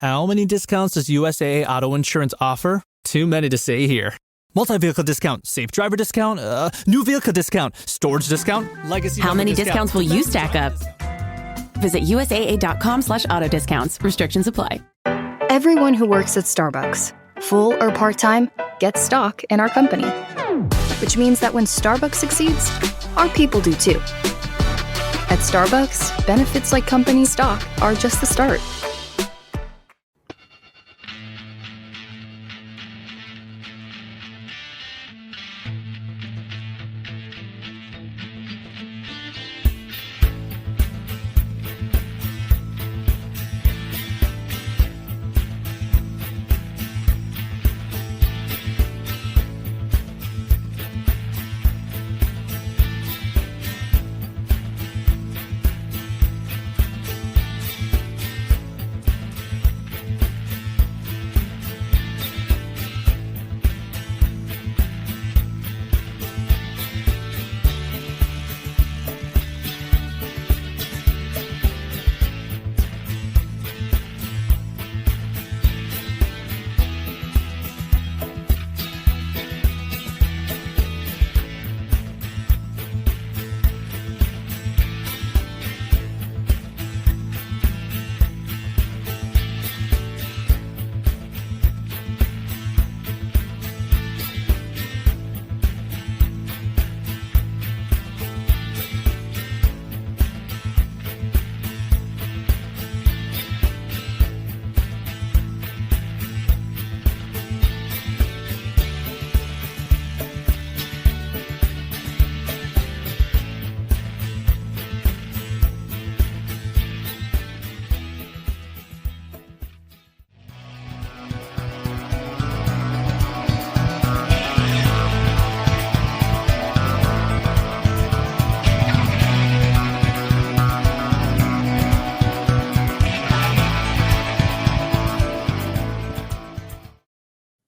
How many discounts does USAA Auto Insurance offer? Too many to say here. Multi-vehicle discount, safe driver discount, new vehicle discount, storage discount, legacy. How many discounts will you stack up? Visit USAA.com/auto discounts. Restrictions apply. Everyone who works at Starbucks, full or part-time, gets stock in our company. Which means that when Starbucks succeeds, our people do too. At Starbucks, benefits like company stock are just the start.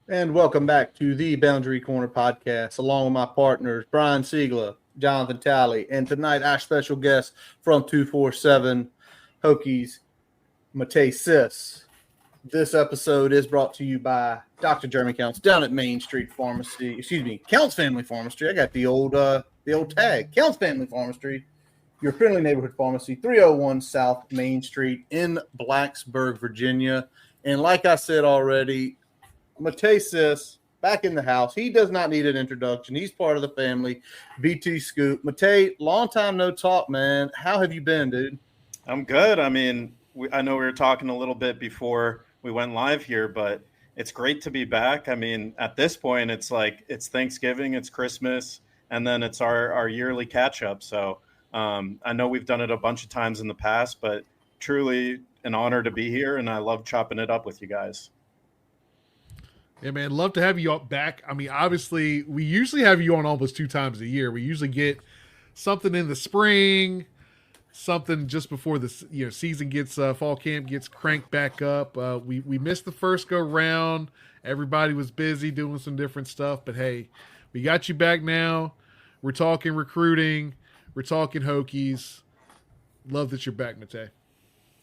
And welcome back to the Boundary Corner podcast, along with my partners, Brian Siegler, Jonathan Talley, and tonight our special guest from 247 Hokies, Matej Sis. This episode is brought to you by Dr. Jeremy Counts down at Main Street Pharmacy. Counts Family Pharmacy. I got the old tag. Counts Family Pharmacy, your friendly neighborhood pharmacy, 301 South Main Street in Blacksburg, Virginia. And like I said already, Matej Sis, back in the house. He does not need an introduction. He's part of the family. VTScoop. Matej, long time no talk, man. How have you been, dude? I'm good. I mean, I know we were talking a little bit before we went live here, but it's great to be back. I mean, at this point, it's like it's Thanksgiving, it's Christmas, and then it's our yearly catch-up. So I know we've done it a bunch of times in the past, but truly an honor to be here, and I love chopping it up with you guys. Yeah, man, love to have you all back. I mean, obviously, we usually have you on almost 2 times a year. We usually get something in the spring, something just before the season gets fall camp gets cranked back up. We missed the first go round. Everybody was busy doing some different stuff, but hey, we got you back now. We're talking recruiting. We're talking Hokies. Love that you're back, Matej.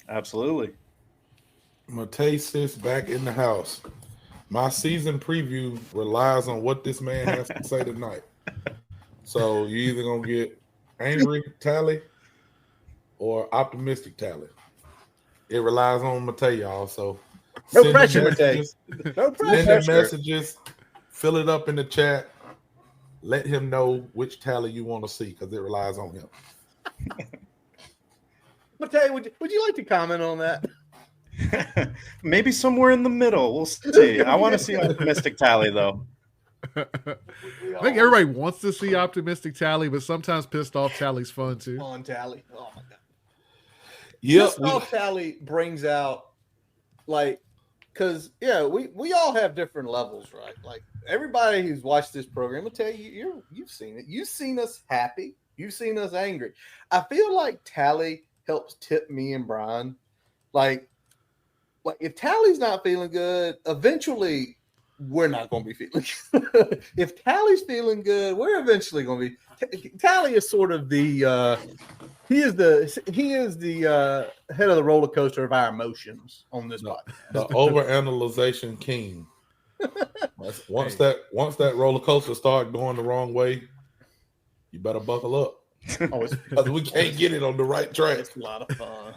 Absolutely. Matej Sis back in the house. My season preview relies on what this man has to say tonight. So you're either going to get angry Tally or optimistic Tally. It relies on Matej, y'all. So no pressure, Matej. No pressure. Send the messages. Fill it up in the chat. Let him know which Tally you want to see because it relies on him. Matej, would you like to comment on that? Maybe somewhere in the middle. We'll see. I want to see optimistic Tally, though. I think everybody wants to see optimistic Tally, but sometimes pissed off Tally's fun too. On Tally. Oh my god. Yeah. Pissed off Tally brings out because we all have different levels, right? Like everybody who's watched this program will tell you you've seen it. You've seen us happy. You've seen us angry. I feel like Tally helps tip me and Brian. Like if Tally's not feeling good, eventually we're not going to be feeling good. If Tally's feeling good, we're eventually going to be. Tally is sort of the he is the head of the roller coaster of our emotions on this podcast. The overanalyzation king. Once that roller coaster start going the wrong way, you better buckle up. Because we can't get it on the right track. It's a lot of fun.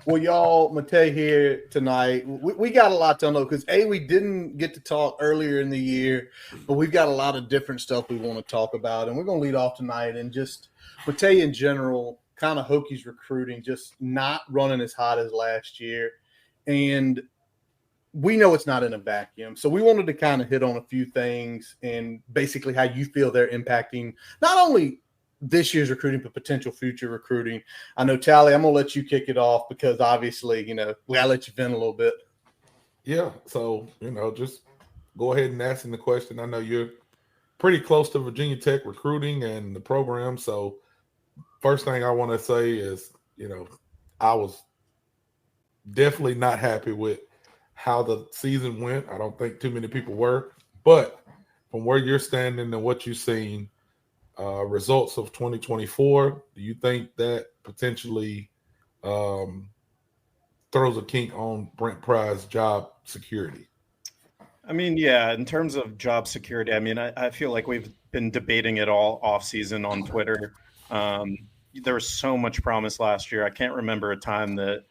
Well, y'all, Matej here tonight. We got a lot to know because we didn't get to talk earlier in the year, but we've got a lot of different stuff we want to talk about, and we're going to lead off tonight and just Matej in general, kind of Hokies recruiting, just not running as hot as last year, and we know it's not in a vacuum. So we wanted to kind of hit on a few things and basically how you feel they're impacting not only this year's recruiting, but potential future recruiting. I know, Tally, I'm going to let you kick it off because obviously, we got to let you vent a little bit. Yeah. So, just go ahead and ask him the question. I know you're pretty close to Virginia Tech recruiting and the program. So first thing I want to say is, I was definitely not happy with how the season went. I don't think too many people were, but from where you're standing and what you've seen, results of 2024, do you think that potentially throws a kink on Brent Pry's job security? I mean, yeah, in terms of job security, I mean, I feel like we've been debating it all off season on Twitter. There was so much promise last year. I can't remember a time that,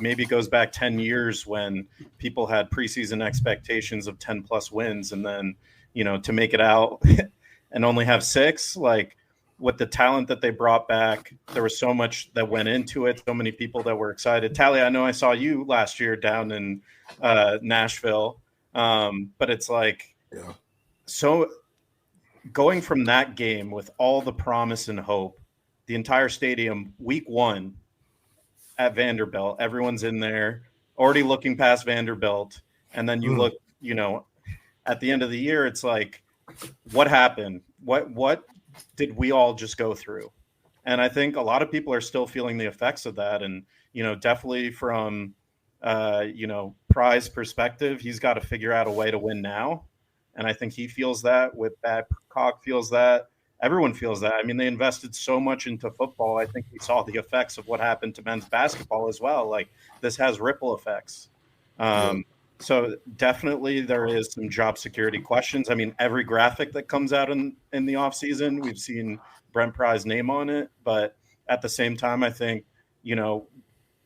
maybe goes back 10 years when people had preseason expectations of 10 plus wins. And then, to make it out and only have 6, like with the talent that they brought back, there was so much that went into it. So many people that were excited. Tally, I know I saw you last year down in Nashville. But it's like, so going from that game with all the promise and hope, the entire stadium, week 1 at Vanderbilt, everyone's in there already looking past Vanderbilt. And then you look, at the end of the year, it's like, what happened? What did we all just go through? And I think a lot of people are still feeling the effects of that. And, definitely from, Pry's perspective, he's got to figure out a way to win now. And I think he feels that. With Babcock feels that. Everyone feels that. I mean, they invested so much into football. I think we saw the effects of what happened to men's basketball as well. Like, this has ripple effects. So definitely there is some job security questions. I mean, every graphic that comes out in the offseason, we've seen Brent Pry's name on it. But at the same time, I think,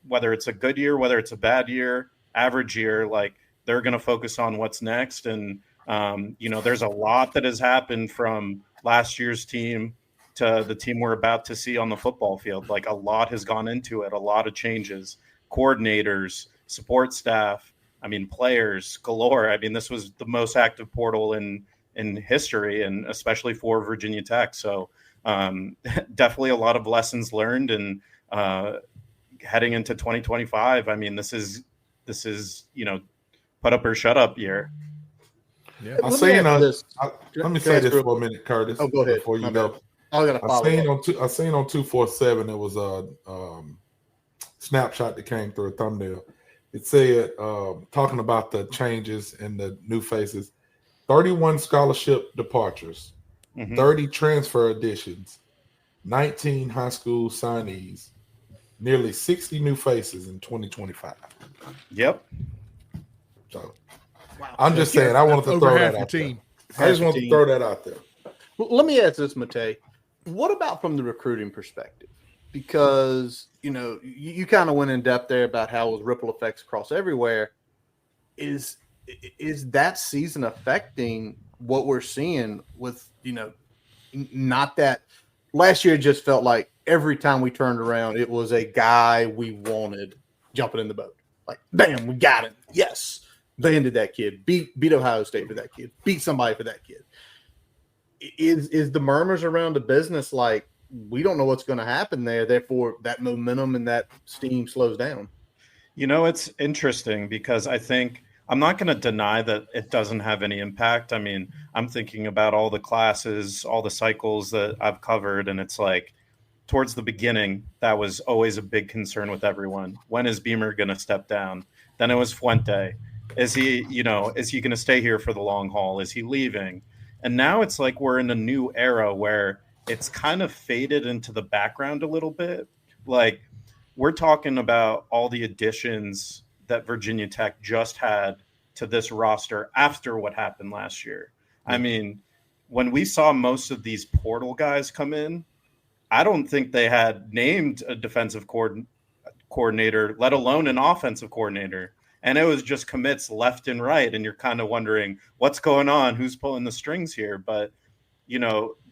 whether it's a good year, whether it's a bad year, average year, like, they're going to focus on what's next. And, there's a lot that has happened from last year's team to the team we're about to see on the football field. Like, a lot has gone into it, a lot of changes, coordinators, support staff. I mean, players galore. I mean, this was the most active portal in history, and especially for Virginia Tech. So definitely a lot of lessons learned. And heading into 2025, I mean, this is put up or shut up year. Yeah. Let me say this for a minute, Curtis. Oh, go ahead. Before you go, I got to follow. I seen on 247. It was a snapshot that came through a thumbnail. It said, talking about the changes and the new faces, 31 scholarship departures, 30 transfer additions, 19 high school signees, nearly 60 new faces in 2025. Yep. So I'm just saying, I wanted to throw that out there. I just wanted to throw that out there. Well, let me ask this, Matej. What about from the recruiting perspective? Because, you kind of went in depth there about how it was ripple effects across everywhere. Is that season affecting what we're seeing with, not that last year it just felt like every time we turned around, it was a guy we wanted jumping in the boat. Like, bam, we got him. Yes. Landed that kid, beat Ohio State for that kid, beat somebody for that kid. Is the murmurs around the business like, we don't know what's going to happen there, therefore that momentum and that steam slows down? It's interesting because I think I'm not going to deny that it doesn't have any impact. I mean, I'm thinking about all the classes, all the cycles that I've covered, and it's like towards the beginning, that was always a big concern with everyone. When is Beamer going to step down? Then it was Fuente. Is he going to stay here for the long haul? Is he leaving? And now it's like we're in a new era where it's kind of faded into the background a little bit. Like, we're talking about all the additions that Virginia Tech just had to this roster after what happened last year. I mean, when we saw most of these portal guys come in, I don't think they had named a defensive coordinator, let alone an offensive coordinator. And it was just commits left and right. And you're kind of wondering what's going on, who's pulling the strings here. But,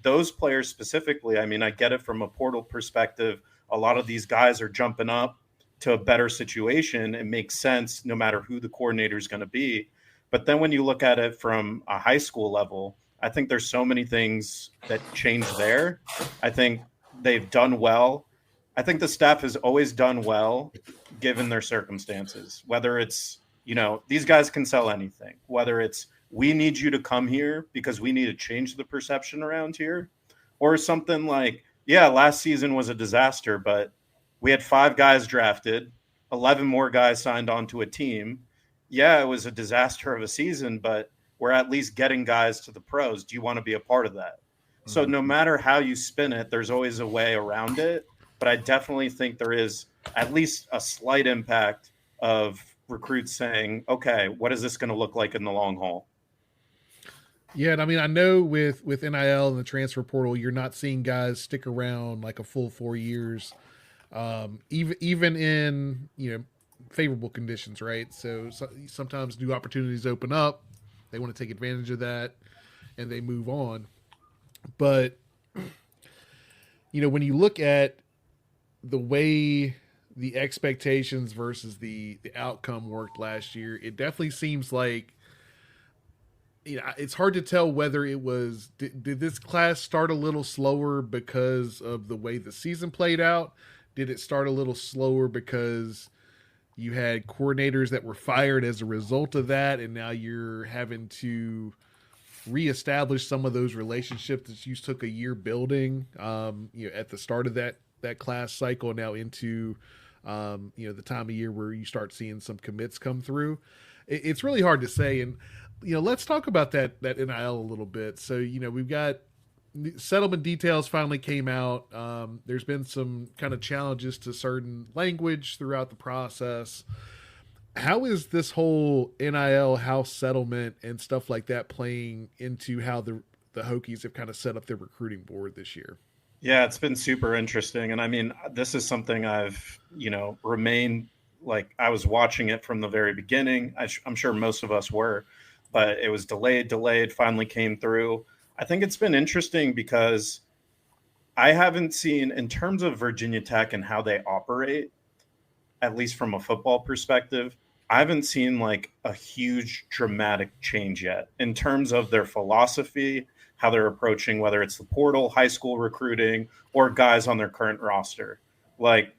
those players specifically, I mean, I get it from a portal perspective. A lot of these guys are jumping up to a better situation. It makes sense no matter who the coordinator is going to be. But then when you look at it from a high school level, I think there's so many things that change there. I think they've done well. I think the staff has always done well given their circumstances, whether it's, these guys can sell anything, whether it's we need you to come here because we need to change the perception around here, or something like, yeah, last season was a disaster, but we had 5 guys drafted, 11 more guys signed onto a team. Yeah, it was a disaster of a season, but we're at least getting guys to the pros. Do you want to be a part of that? Mm-hmm. So no matter how you spin it, there's always a way around it. But I definitely think there is at least a slight impact of recruits saying, okay, what is this going to look like in the long haul? Yeah, and I mean, I know with NIL and the transfer portal, you're not seeing guys stick around like a full 4 years, even in favorable conditions, right? So sometimes new opportunities open up, they want to take advantage of that, and they move on. But when you look at the way the expectations versus the outcome worked last year, it definitely seems like it's hard to tell whether it was did this class start a little slower because of the way the season played out? Did it start a little slower because you had coordinators that were fired as a result of that, and now you're having to reestablish some of those relationships that you took a year building at the start of that class cycle, now into the time of year where you start seeing some commits come through? It's really hard to say. And let's talk about that NIL a little bit. So, we've got settlement details finally came out. There's been some kind of challenges to certain language throughout the process. How is this whole NIL house settlement and stuff like that playing into how the Hokies have kind of set up their recruiting board this year? Yeah, it's been super interesting. And I mean, this is something I've, remained like I was watching it from the very beginning. I'm sure most of us were, but it was delayed, finally came through. I think it's been interesting because I haven't seen, in terms of Virginia Tech and how they operate, at least from a football perspective, I haven't seen like a huge dramatic change yet in terms of their philosophy, how they're approaching, whether it's the portal, high school recruiting, or guys on their current roster. Like,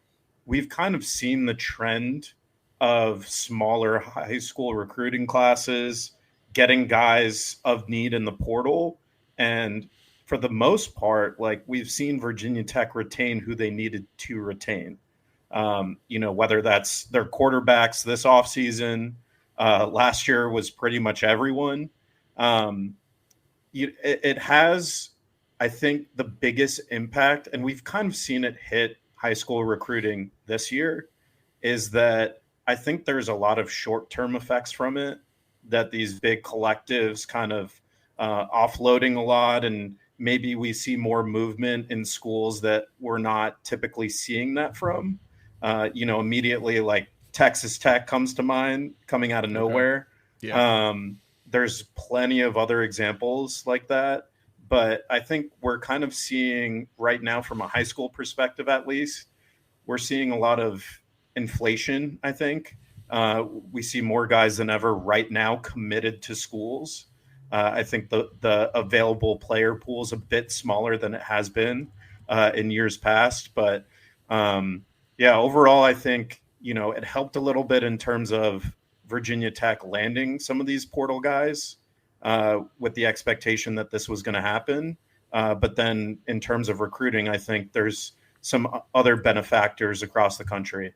we've kind of seen the trend of smaller high school recruiting classes, getting guys of need in the portal. And for the most part, like, we've seen Virginia Tech retain who they needed to retain. Whether that's their quarterbacks this offseason, last year was pretty much everyone. It has, I think, the biggest impact, and we've kind of seen it hit high school recruiting this year, is that I think there's a lot of short-term effects from it, that these big collectives kind of offloading a lot, and maybe we see more movement in schools that we're not typically seeing that from. Immediately, like Texas Tech comes to mind, coming out of nowhere. Okay. Yeah. There's plenty of other examples like that, but I think we're kind of seeing right now, from a high school perspective at least, we're seeing a lot of inflation, I think. We see more guys than ever right now committed to schools. I think the available player pool is a bit smaller than it has been in years past, but overall, I think, it helped a little bit in terms of Virginia Tech landing some of these portal guys with the expectation that this was going to happen. But then in terms of recruiting, I think there's some other benefactors across the country.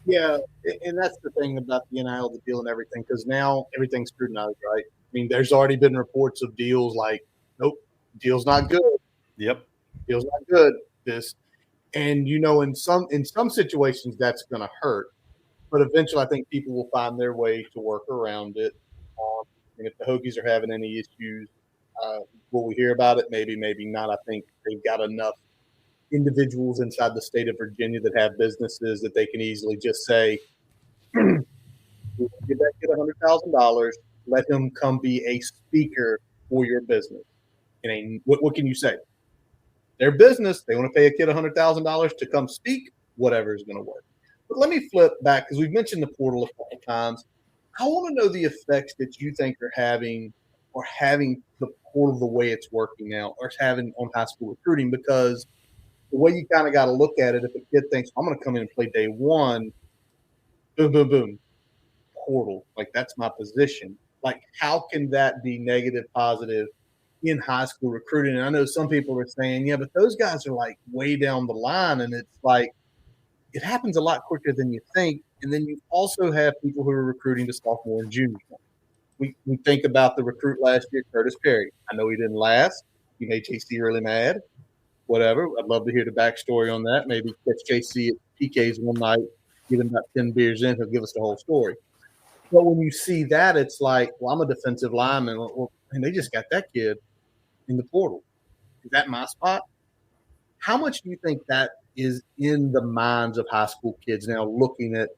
Yeah, and that's the thing about the NIL, the deal and everything, because now everything's scrutinized, right? I mean, there's already been reports of deals like, nope, deal's not good. Yep. Deal's not good. This, and in some situations that's going to hurt, but eventually I think people will find their way to work around it. And if the Hokies are having any issues, will we hear about it? Maybe, maybe not. I think they've got enough individuals inside the state of Virginia that have businesses that they can easily just say, give that kid $100,000. Let him come be a speaker for your business. And what can you say? Their business, they want to pay a kid $100,000 to come speak, whatever is going to work. But let me flip back because we've mentioned the portal a couple times. I want to know the effects that you think are having the portal the way it's working now or it's having on high school recruiting, because the way you kind of got to look at it, if a kid thinks, I'm going to come in and play day one, boom, boom, boom, portal, like that's my position. Like, how can that be negative, positive in high school recruiting? And I know some people are saying, yeah, but those guys are like way down the line. And it's like, it happens a lot quicker than you think. And then you also have people who are recruiting to sophomore and junior. We think about the recruit last year, Curtis Perry. I know he didn't last. He made JC really mad. Whatever. I'd love to hear the backstory on that. Maybe catch JC at PK's one night, give him about 10 beers in, he'll give us the whole story. But when you see that, it's like, well, I'm a defensive lineman. Well, and they just got that kid in the portal. Is that my spot? How much do you think that is in the minds of high school kids now looking at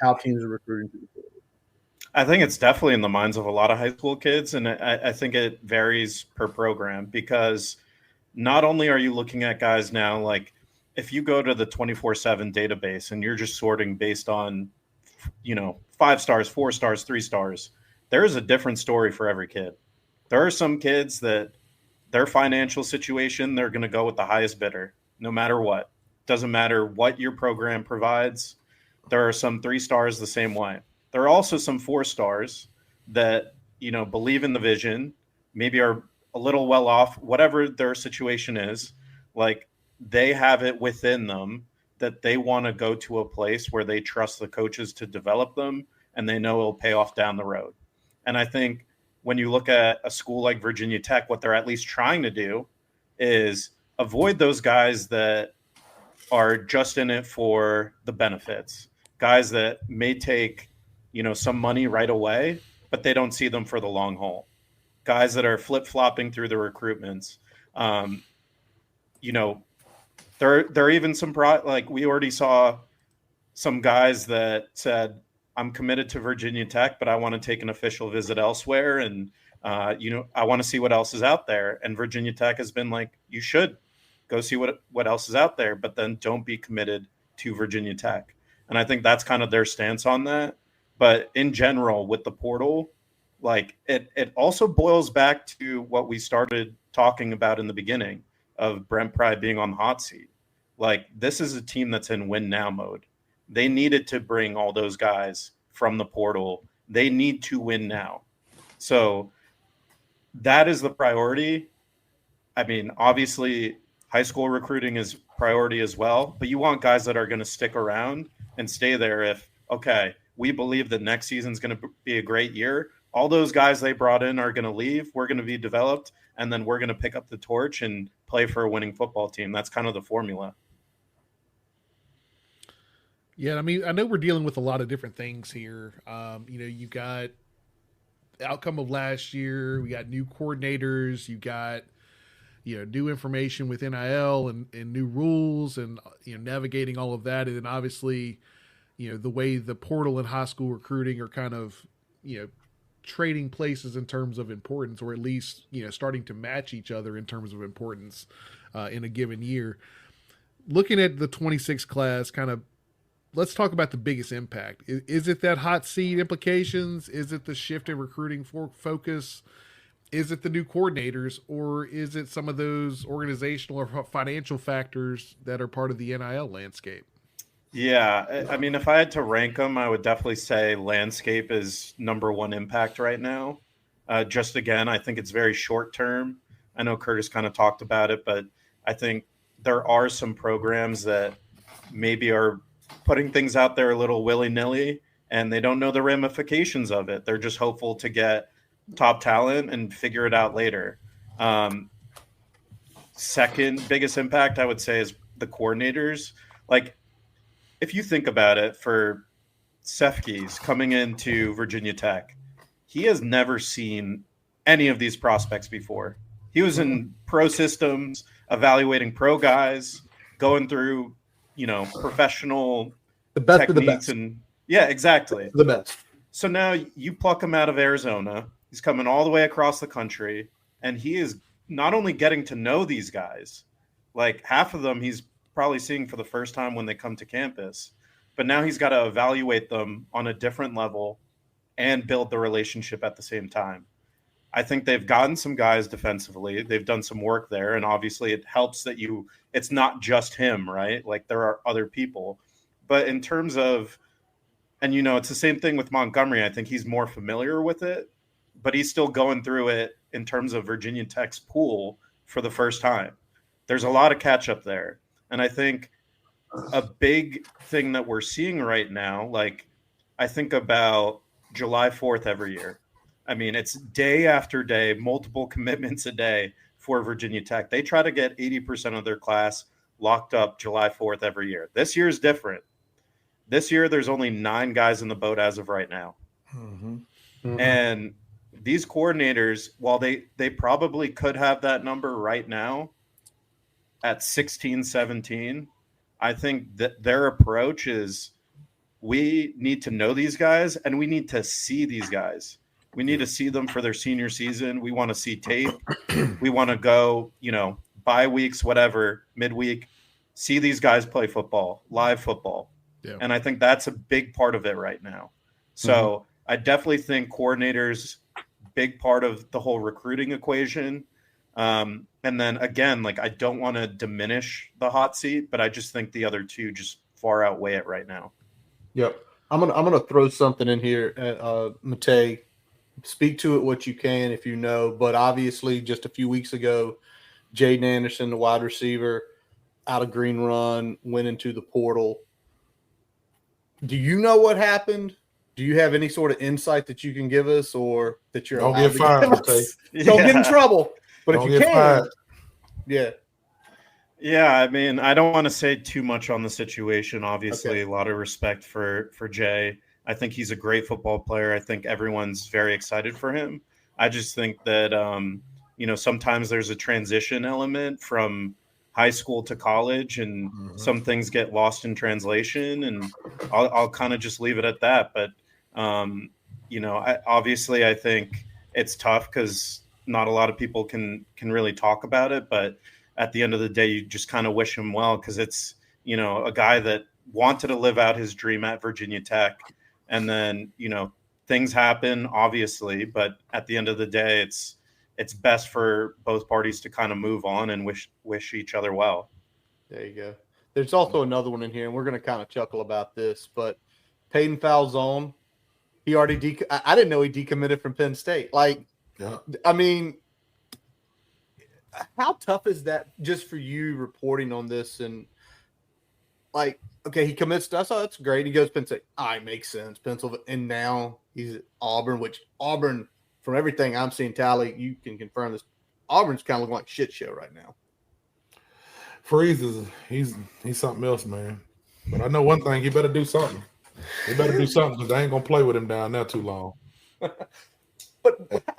how teams are recruiting to the portal? I think it's definitely in the minds of a lot of high school kids, and I think it varies per program, because not only are you looking at guys now, like if you go to the 24/7 database and you're just sorting based on, 5 stars, 4 stars, 3 stars, there is a different story for every kid. There are some kids that their financial situation, they're going to go with the highest bidder, no matter what. Doesn't matter what your program provides. There are some 3 stars the same way. There are also some 4 stars that, believe in the vision, maybe are a little well off, whatever their situation is. Like, they have it within them that they want to go to a place where they trust the coaches to develop them and they know it'll pay off down the road. And I think when you look at a school like Virginia Tech, what they're at least trying to do is avoid those guys that are just in it for the benefits, guys that may take, some money right away, but they don't see them for the long haul. Guys that are flip-flopping through the recruitments. There are even some like we already saw some guys that said, I'm committed to Virginia Tech, but I want to take an official visit elsewhere. And, I want to see what else is out there. And Virginia Tech has been like, you should go see what else is out there, but then don't be committed to Virginia Tech. And I think that's kind of their stance on that. But in general, with the portal, like it also boils back to what we started talking about in the beginning of Brent Pry being on the hot seat. Like, this is a team that's in win now mode. They needed to bring all those guys from the portal. They need to win now. So that is the priority. I mean, obviously, high school recruiting is priority as well, but you want guys that are going to stick around and stay there if, okay, we believe that next season is going to be a great year. All those guys they brought in are going to leave. We're going to be developed, and then we're going to pick up the torch and play for a winning football team. That's kind of the formula. Yeah, I mean, I know we're dealing with a lot of different things here. You got the outcome of last year. We got new coordinators. You got, new information with NIL and new rules and, navigating all of that. And then obviously, the way the portal and high school recruiting are kind of, trading places in terms of importance, or at least, starting to match each other in terms of importance in a given year. Looking at the 26 class, kind of, let's talk about the biggest impact. Is it that hot seat implications? Is it the shift in recruiting focus? Is it the new coordinators, or is it some of those organizational or financial factors that are part of the NIL landscape? Yeah, I mean, if I had to rank them, I would definitely say landscape is number one impact right now. Just again, I think it's very short term. I know Curtis kind of talked about it, but I think there are some programs that maybe are putting things out there a little willy-nilly, and they don't know the ramifications of it. They're just hopeful to get top talent and figure it out later. Second biggest impact, I would say, is the coordinators. Like, if you think about it, for Sefkes coming into Virginia Tech, he has never seen any of these prospects before. He was in pro systems, evaluating pro guys, going through, professional The best techniques of the best. and yeah, exactly. The best. So now you pluck him out of Arizona. He's coming all the way across the country, and he is not only getting to know these guys, like half of them he's probably seeing for the first time when they come to campus, but now he's got to evaluate them on a different level and build the relationship at the same time. I think they've gotten some guys defensively. They've done some work there, and obviously it helps that it's not just him, right? Like, there are other people. But in terms of, and it's the same thing with Montgomery. I think he's more familiar with it, but he's still going through it in terms of Virginia Tech's pool for the first time. There's a lot of catch up there. And I think a big thing that we're seeing right now, like, I think about July 4th every year. I mean, it's day after day, multiple commitments a day for Virginia Tech. They try to get 80% of their class locked up July 4th every year. This year is different. This year, there's only 9 guys in the boat as of right now. Mm-hmm. Mm-hmm. And these coordinators, while they probably could have that number right now at 16, 17, I think that their approach is, we need to know these guys and we need to see these guys. We need to see them for their senior season. We want to see tape. We want to go, bye weeks, whatever, midweek, see these guys play football, live football. Yeah. And I think that's a big part of it right now. So I definitely think coordinators, big part of the whole recruiting equation. And then again, like, I don't want to diminish the hot seat, but I just think the other two just far outweigh it right now. Yep. I'm gonna throw something in here at Matej. Speak to it what you can if you know, but obviously just a few weeks ago, Jaden Anderson, the wide receiver, out of Green Run, went into the portal. Do you know what happened? Do you have any sort of insight that you can give us, or that you're Don't get fired, Matej. Don't get in trouble. But Don't if you get can, fired. yeah. Yeah, I mean, I don't want to say too much on the situation. Obviously, Okay. A lot of respect for Jay. I think he's a great football player. I think everyone's very excited for him. I just think that, sometimes there's a transition element from high school to college, and some things get lost in translation, and I'll kind of just leave it at that. But, I think it's tough because not a lot of people can really talk about it. But at the end of the day, you just kind of wish him well, because it's, a guy that wanted to live out his dream at Virginia Tech. And then, things happen, obviously, but at the end of the day, it's best for both parties to kind of move on and wish each other well. There you go. There's also another one in here, and we're going to kind of chuckle about this, but Peyton Falzone, he already I didn't know he decommitted from Penn State. Like, Yeah. I mean, how tough is that just for you reporting on this? And like, okay, he commits to us. Oh, that's great. He goes to Penn State. It makes sense. Pennsylvania. And now he's at Auburn, which Auburn, from everything I'm seeing, Tally, you can confirm this. Auburn's kind of looking like a shit show right now. Freeze he's something else, man. But I know one thing, he better do something. He better do something, because they ain't gonna play with him down there too long. But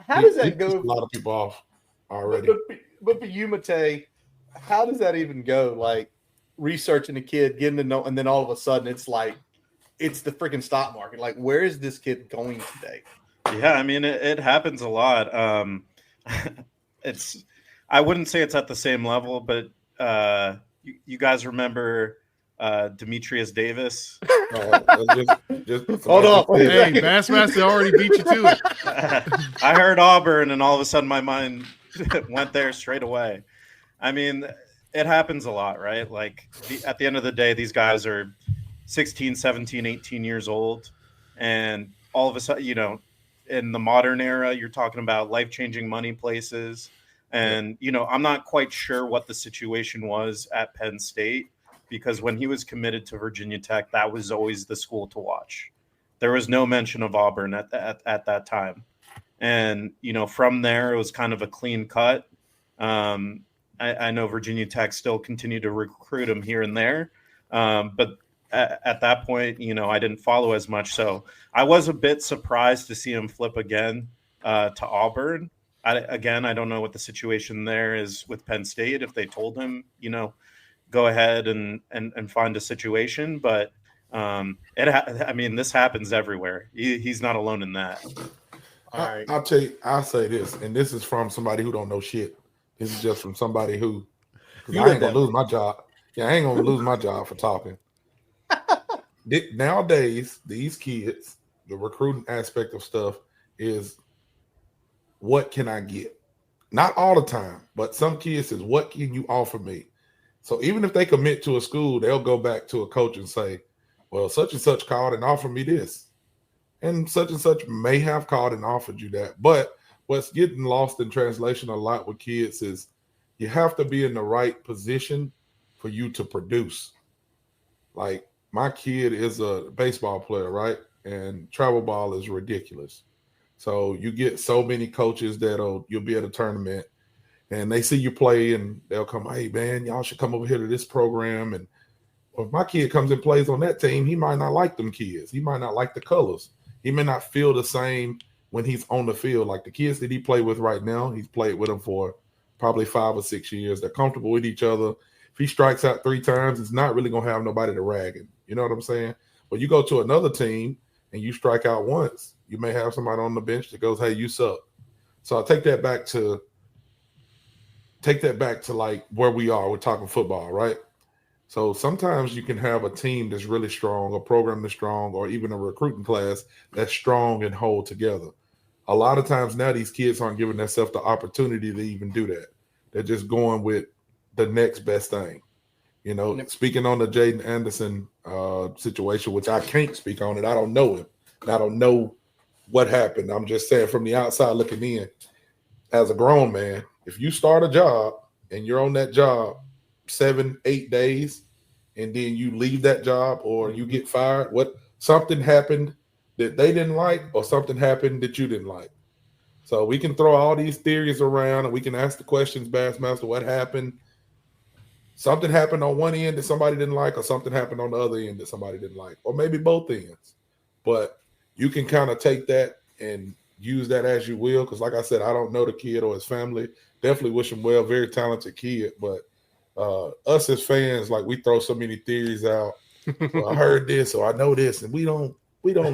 how does that go? A lot of people off already. But for you, Matej, how does that even go? Like, researching a kid, getting to know, and then all of a sudden it's like, it's the freaking stock market. Like, where is this kid going today? Yeah, I mean, it happens a lot. I wouldn't say it's at the same level, but you guys remember Demetrius Davis? Just Hold on. Hey, Bassmaster already beat you to it. I heard Auburn, and all of a sudden my mind went there straight away. I mean, it happens a lot, right? Like, at the end of the day, these guys are 16, 17, 18 years old. And all of a sudden, in the modern era, you're talking about life-changing money places. And, I'm not quite sure what the situation was at Penn State. because when he was committed to Virginia Tech, that was always the school to watch. There was no mention of Auburn at that time. And, from there, it was kind of a clean cut. I know Virginia Tech still continued to recruit him here and there. But at that point, I didn't follow as much. So I was a bit surprised to see him flip again to Auburn. I don't know what the situation there is with Penn State, if they told him, go ahead and find a situation. But this happens everywhere. He's not alone in that. All right. I'll tell you, I'll say this, and this is from somebody who don't know shit. This is just from somebody who, I ain't gonna lose my job. Yeah, I ain't gonna lose my job for talking. Nowadays, these kids, the recruiting aspect of stuff is, what can I get? Not all the time, but some kids is, what can you offer me? So even if they commit to a school, they'll go back to a coach and say, well, such and such called and offered me this. And such may have called and offered you that. But what's getting lost in translation a lot with kids is you have to be in the right position for you to produce. Like, my kid is a baseball player, right? And travel ball is ridiculous. So you get so many coaches you'll be at a tournament and they see you play and they'll come, hey, man, y'all should come over here to this program. And if my kid comes and plays on that team, he might not like them kids. He might not like the colors. He may not feel the same when he's on the field. Like the kids that he played with right now, he's played with them for probably 5 or 6 years. They're comfortable with each other. If he strikes out 3 times, it's not really going to have nobody to rag him. You know what I'm saying? But you go to another team and you strike out once, you may have somebody on the bench that goes, hey, you suck. So I take that back to like where we are. We're talking football, right? So sometimes you can have a team that's really strong, a program that's strong, or even a recruiting class that's strong and hold together. A lot of times now these kids aren't giving themselves the opportunity to even do that. They're just going with the next best thing. Speaking on the Jaden Anderson situation, which I can't speak on it. I don't know him. I don't know what happened. I'm just saying from the outside looking in, as a grown man, if you start a job and you're on that job 7-8 days and then you leave that job or you get fired, something happened that they didn't like or something happened that you didn't like. So we can throw all these theories around and we can ask the questions, Bassmaster, what happened? Something happened on one end that somebody didn't like, or something happened on the other end that somebody didn't like, or maybe both ends. But you can kind of take that and use that as you will, because like I said, I don't know the kid or his family. Definitely wish him well, very talented kid. But us as fans, like, we throw so many theories out. Well, I heard this or I know this, and we don't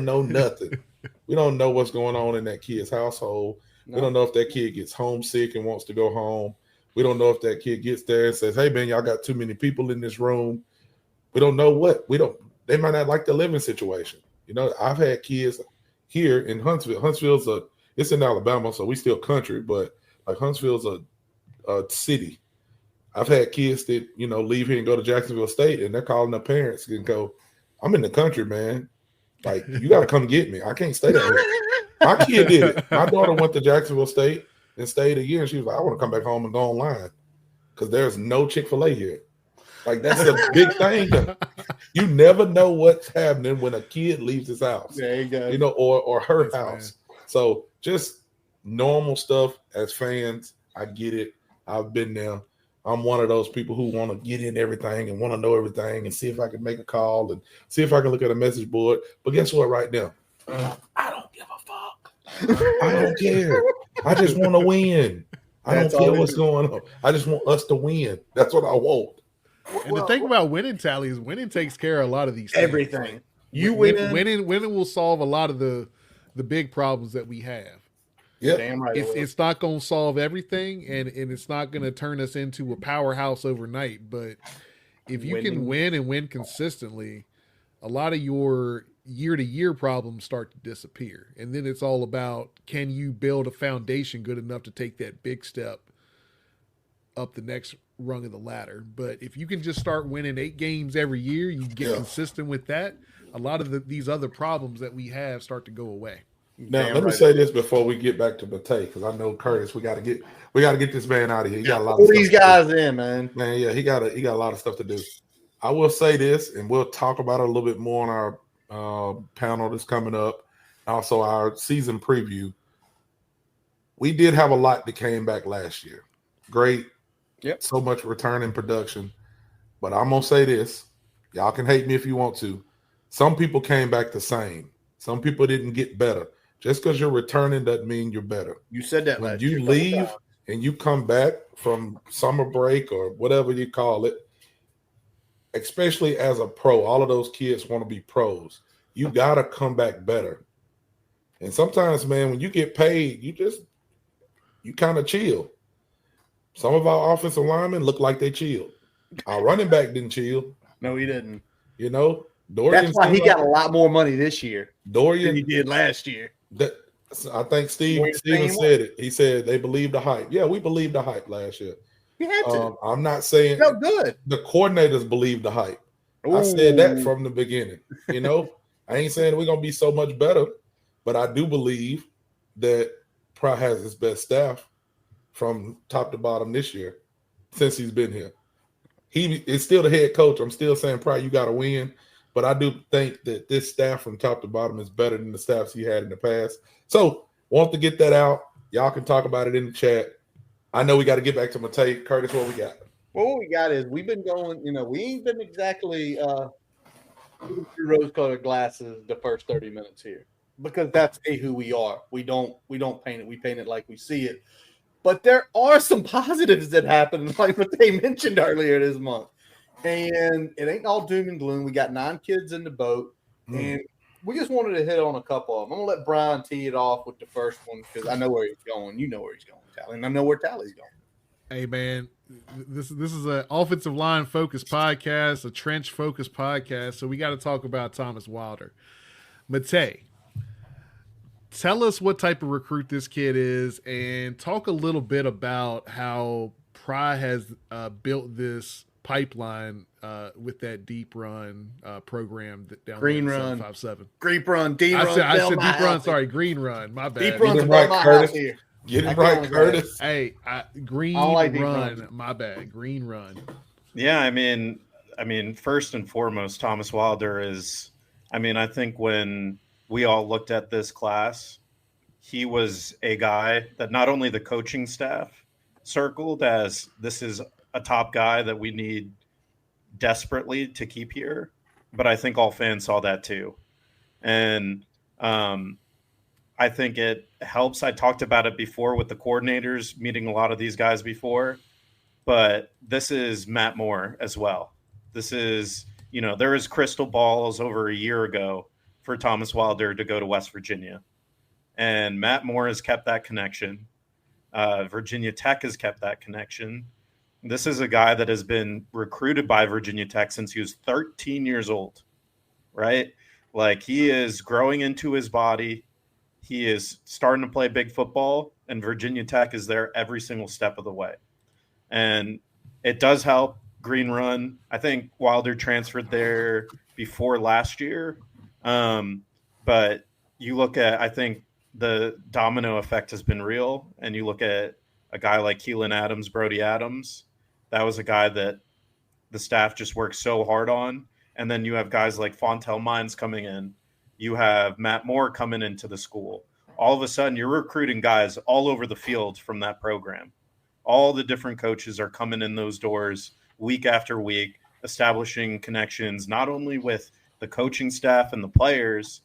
know nothing. We don't know what's going on in that kid's household. No. We don't know if that kid gets homesick and wants to go home. We don't know if that kid gets there and says, hey, man, y'all got too many people in this room. We don't know what. They might not like the living situation. I've had kids here in Huntsville. Huntsville's it's in Alabama, so we still country, but like Huntsville's a city. I've had kids that, leave here and go to Jacksonville State, and they're calling their parents and go, I'm in the country, man. Like, you got to come get me. I can't stay there. My kid did it. My daughter went to Jacksonville State and stayed a year, and she was like, I want to come back home and go online because there's no Chick-fil-A here. Like, that's a big thing. You never know what's happening when a kid leaves his house. There you go. Or her house. Man. So just normal stuff as fans. I get it. I've been there. I'm one of those people who want to get in everything and want to know everything and see if I can make a call and see if I can look at a message board. But guess what right now? I don't give a fuck. I don't care. I just want to win. I don't care what's going on. I just want us to win. That's what I want. And the thing about winning, Tally, is winning takes care of a lot of these things. Everything. You winning will solve a lot of the big problems that we have. Yeah, damn right. It's not going to solve everything, and it's not going to turn us into a powerhouse overnight. But if you can win and win consistently, a lot of your year-to-year problems start to disappear. And then it's all about, can you build a foundation good enough to take that big step up the next rung of the ladder? But if you can just start winning 8 games every year, you get consistent with that, a lot of these other problems that we have start to go away. Now, let me say this before we get back to Matej, because I know Curtis, we got to get this man out of here. He got a lot of these guys in, man. Man, yeah, he got a lot of stuff to do. I will say this, and we'll talk about it a little bit more on our panel that's coming up. Also, our season preview. We did have a lot that came back last year. Great. Yep. So much return in production. But I'm going to say this. Y'all can hate me if you want to. Some people came back the same. Some people didn't get better. Just because you're returning doesn't mean you're better. You said that when last you year, leave and you come back from summer break or whatever you call it, especially as a pro, all of those kids want to be pros. You got to come back better. And sometimes, man, when you get paid, you kind of chill. Some of our offensive linemen look like they chilled. Our running back didn't chill. No, he didn't. You know, Dorian. That's why he got a lot more money this year Dorian, than he did last year. I think Steven said it. He said they believed the hype. Yeah, we believed the hype last year. You had to. I'm not saying felt good. The coordinators believed the hype. Ooh. I said that from the beginning. You know, I ain't saying we're gonna be so much better, but I do believe that Pry has his best staff from top to bottom this year since he's been here. He is still the head coach. I'm still saying, Pry, you got to win. But I do think that this staff from top to bottom is better than the staffs he had in the past. So, want to get that out. Y'all can talk about it in the chat. I know we got to get back to Matej. Curtis, what we got? Well, what we got is we've been going, we ain't been exactly through rose-colored glasses the first 30 minutes here because that's who we are. We don't paint it. We paint it like we see it. But there are some positives that happen, like what they mentioned earlier this month. And it ain't all doom and gloom. We got 9 kids in the boat, and we just wanted to hit on a couple of them. I'm going to let Brian tee it off with the first one because I know where he's going. You know where he's going, Tally, and I know where Tally's going. Hey, man, this is an offensive line focused podcast, a trench focused podcast, so we got to talk about Thomas Wilder. Matej, tell us what type of recruit this kid is and talk a little bit about how Pry has built this pipeline with that deep run program down Green there run 757. Deep run, D run. I said deep run. Sorry, green run. My bad. Deep run's right, my Curtis. house here. Get it right, Curtis. Hey, green like run. My bad. Green run. Yeah, I mean, first and foremost, Thomas Wilder is. I think when we all looked at this class, he was a guy that not only the coaching staff circled as this is a top guy that we need desperately to keep here, but I think all fans saw that too. And I think it helps. I talked about it before with the coordinators, meeting a lot of these guys before, but this is Matt Moore as well. This is, there was crystal balls over a year ago for Thomas Wilder to go to West Virginia. And Matt Moore has kept that connection. Virginia Tech has kept that connection. This is a guy that has been recruited by Virginia Tech since he was 13 years old, right? Like, he is growing into his body. He is starting to play big football, and Virginia Tech is there every single step of the way. And it does help Green Run. I think Wilder transferred there before last year. But you look at, I think the domino effect has been real. And you look at a guy like Keelan Adams, Brody Adams. That was a guy that the staff just worked so hard on. And then you have guys like Fontel Mines coming in. You have Matt Moore coming into the school. All of a sudden, you're recruiting guys all over the field from that program. All the different coaches are coming in those doors week after week, establishing connections, not only with the coaching staff and the players,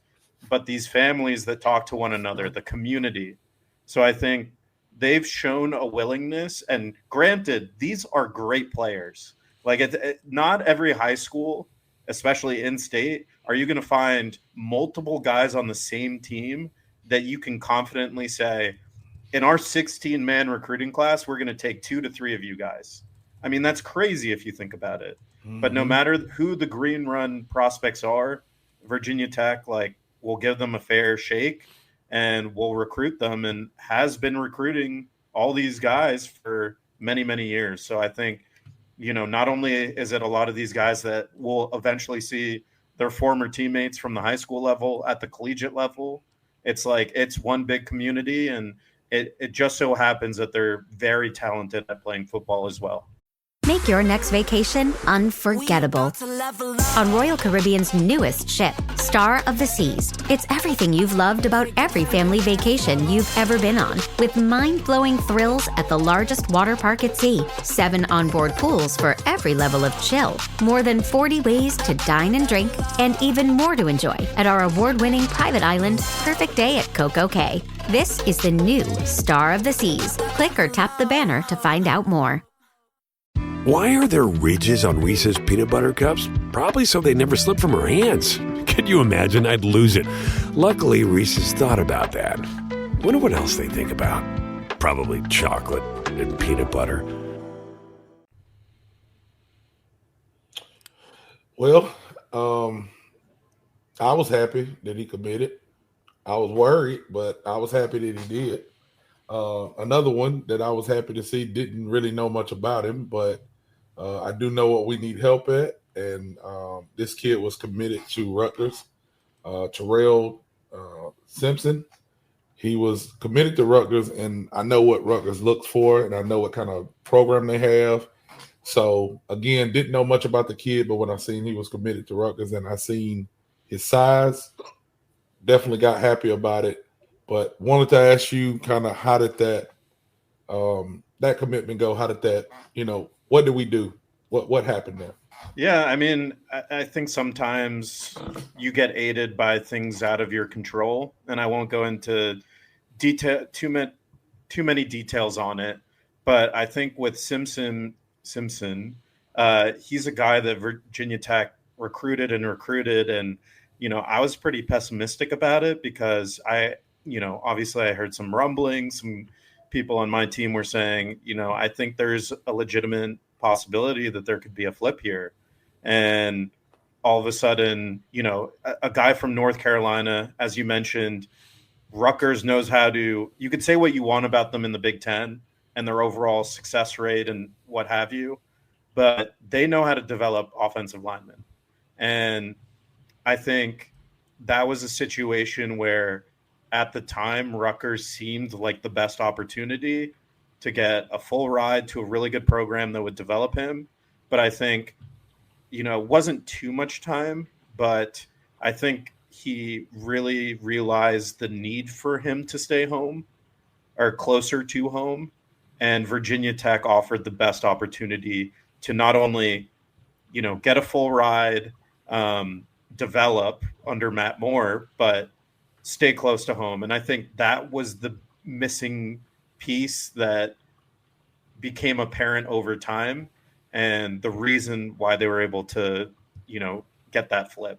but these families that talk to one another, the community. So I think they've shown a willingness, and granted, these are great players. Like, not every high school, especially in state, are you going to find multiple guys on the same team that you can confidently say, in our 16-man recruiting class, we're going to take 2 to 3 of you guys. I mean, that's crazy if you think about it. Mm-hmm. But no matter who the Green Run prospects are, Virginia Tech, will give them a fair shake and will recruit them, and has been recruiting all these guys for many, many years. So I think, not only is it a lot of these guys that will eventually see their former teammates from the high school level at the collegiate level, it's one big community, and it just so happens that they're very talented at playing football as well. Make your next vacation unforgettable. On Royal Caribbean's newest ship, Star of the Seas. It's everything you've loved about every family vacation you've ever been on, with mind-blowing thrills at the largest water park at sea, 7 onboard pools for every level of chill, more than 40 ways to dine and drink, and even more to enjoy at our award-winning private island, Perfect Day at Coco Cay. This is the new Star of the Seas. Click or tap the banner to find out more. Why are there ridges on Reese's peanut butter cups? Probably so they never slip from her hands. Can you imagine? I'd lose it. Luckily, Reese's thought about that. Wonder what else they think about. Probably chocolate and peanut butter. Well, I was happy that he committed. I was worried, but I was happy that he did. Another one that I was happy to see, didn't really know much about him, but I do know what we need help at. And this kid was committed to Rutgers. Terrell Simpson, he was committed to Rutgers, and I know what Rutgers looks for, and I know what kind of program they have. So, again, didn't know much about the kid, but when I seen he was committed to Rutgers and I seen his size, definitely got happy about it. But wanted to ask you kind of how did that commitment go? How did that, what did we do? What happened there? Yeah, I mean, I think sometimes you get aided by things out of your control, and I won't go into too many details on it. But I think with Simpson, he's a guy that Virginia Tech recruited, and I was pretty pessimistic about it because obviously I heard some rumblings. Some people on my team were saying, I think there's a legitimate possibility that there could be a flip here. And all of a sudden, a guy from North Carolina, as you mentioned, Rutgers knows how to, you could say what you want about them in the Big Ten and their overall success rate and what have you, but they know how to develop offensive linemen. And I think that was a situation where at the time, Rutgers seemed like the best opportunity to get a full ride to a really good program that would develop him. But I think, it wasn't too much time, but I think he really realized the need for him to stay home or closer to home. And Virginia Tech offered the best opportunity to not only, get a full ride, develop under Matt Moore, but stay close to home. And I think that was the missing piece that became apparent over time and the reason why they were able to, get that flip.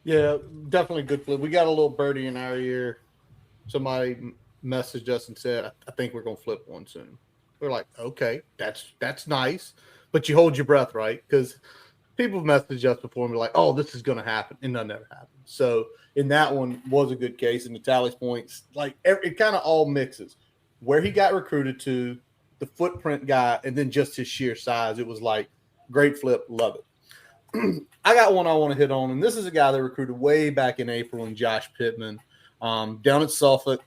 Yeah, definitely a good flip. We got a little birdie in our ear. Somebody messaged us and said, I think we're going to flip one soon. We're like, okay, that's nice. But you hold your breath, right? Because people messaged us before and be like, oh, this is going to happen. And none never happened. So in that one was a good case. And Natalie's points, it kind of all mixes. Where he got recruited to, the footprint guy, and then just his sheer size. It was like, great flip, love it. I got one I want to hit on, and this is a guy that recruited way back in April, and Josh Pittman, down at Suffolk,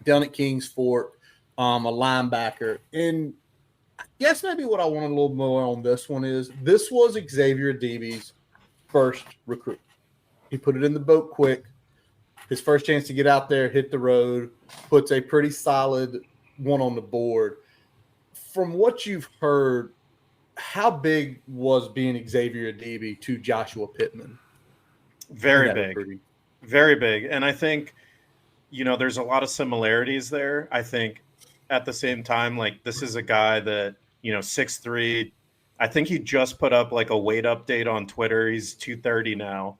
down at Kings Fork, a linebacker. And I guess maybe what I want a little more on this one is this was Xavier Deeby's first recruit. He put it in the boat quick. His first chance to get out there, hit the road, puts a pretty solid one on the board. From what you've heard, how big was being Xavier Deeby to Joshua Pittman? Very big. Very big. And I think, there's a lot of similarities there. I think at the same time, this is a guy that, 6'3". I think he just put up a weight update on Twitter. He's 230 now.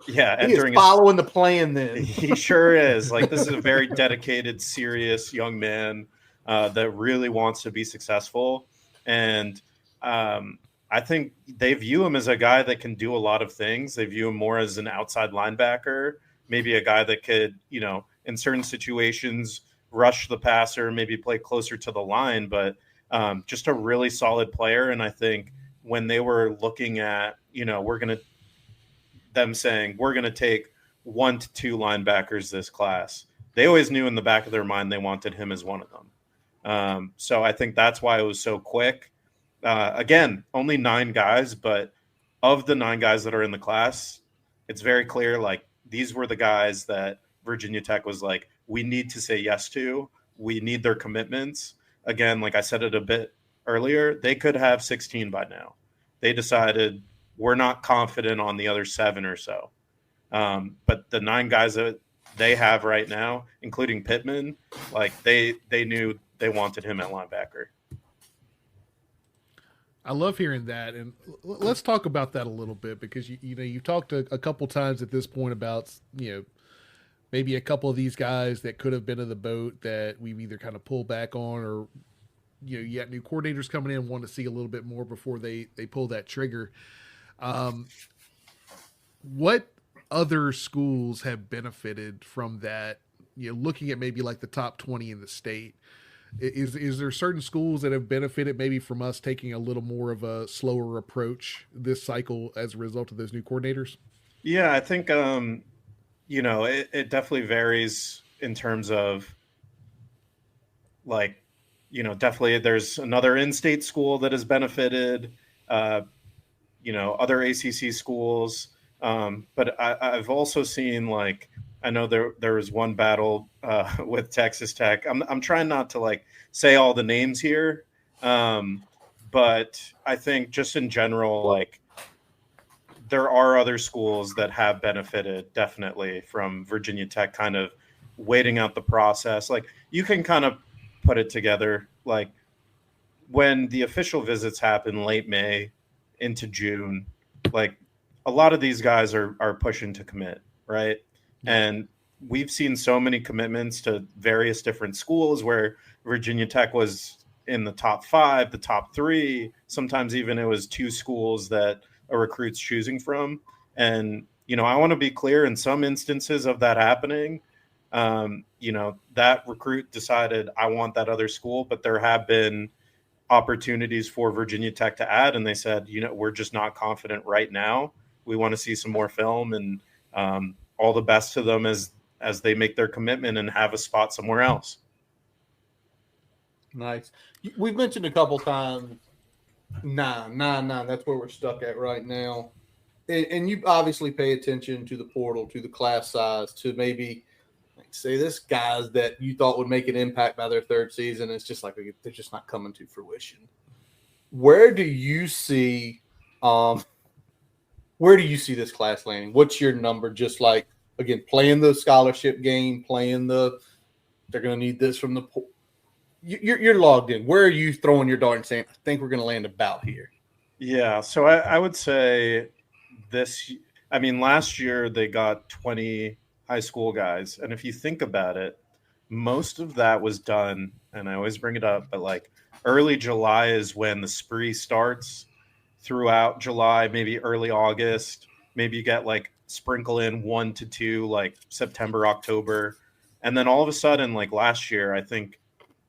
Yeah, he is following the plan then. He sure is. This is a very dedicated, serious young man that really wants to be successful. And I think they view him as a guy that can do a lot of things. They view him more as an outside linebacker, maybe a guy that could, in certain situations, rush the passer, maybe play closer to the line, but just a really solid player. And I think when they were looking at, we're going to take 1 to 2 linebackers this class, they always knew in the back of their mind they wanted him as one of them. So I think that's why it was so quick. Again, only 9 guys, but of the 9 guys that are in the class, it's very clear, like, these were the guys that Virginia Tech was like, we need to say yes to. We need their commitments. Again, like I said it a bit earlier, they could have 16 by now. They decided we're not confident on the other 7 or so. But the 9 guys that they have right now, including Pittman, like they knew they wanted him at linebacker. I love hearing that, and let's talk about that a little bit, because you've talked a couple times at this point about maybe a couple of these guys that could have been in the boat that we've either kind of pulled back on, or you got new coordinators coming in, want to see a little bit more before they pull that trigger. What other schools have benefited from that? Looking at maybe like the top 20 in the state. Is there certain schools that have benefited maybe from us taking a little more of a slower approach this cycle as a result of those new coordinators? Yeah, I think, it definitely varies in terms of, like, definitely there's another in-state school that has benefited, other ACC schools. But I've also seen, like, I know there was one battle with Texas Tech. I'm trying not to like say all the names here, but I think just in general, like, there are other schools that have benefited definitely from Virginia Tech kind of waiting out the process. Like, you can kind of put it together. Like, when the official visits happen late May into June, like, a lot of these guys are pushing to commit, right? And we've seen so many commitments to various different schools where Virginia Tech was in the top 5, the top 3. Sometimes even it was 2 schools that a recruit's choosing from. And, I want to be clear, in some instances of that happening, that recruit decided, I want that other school, but there have been opportunities for Virginia Tech to add, and they said, we're just not confident right now. We want to see some more film, and all the best to them as they make their commitment and have a spot somewhere else. Nice. We've mentioned a couple times 9. That's where we're stuck at right now. And you obviously pay attention to the portal, to the class size, to maybe say this guys that you thought would make an impact by their 3rd season. It's just like they're just not coming to fruition. Where do you see this class landing? What's your number? Just like, again, playing the scholarship game, they're going to need this from the pool. You're logged in. Where are you throwing your dart and saying, I think we're going to land about here? Yeah. So I would say last year they got 20 high school guys. And if you think about it, most of that was done, and I always bring it up, but like early July is when the spree starts. Throughout July, maybe early August, maybe you get like sprinkle in 1 to 2, like September, October. And then all of a sudden, like last year, I think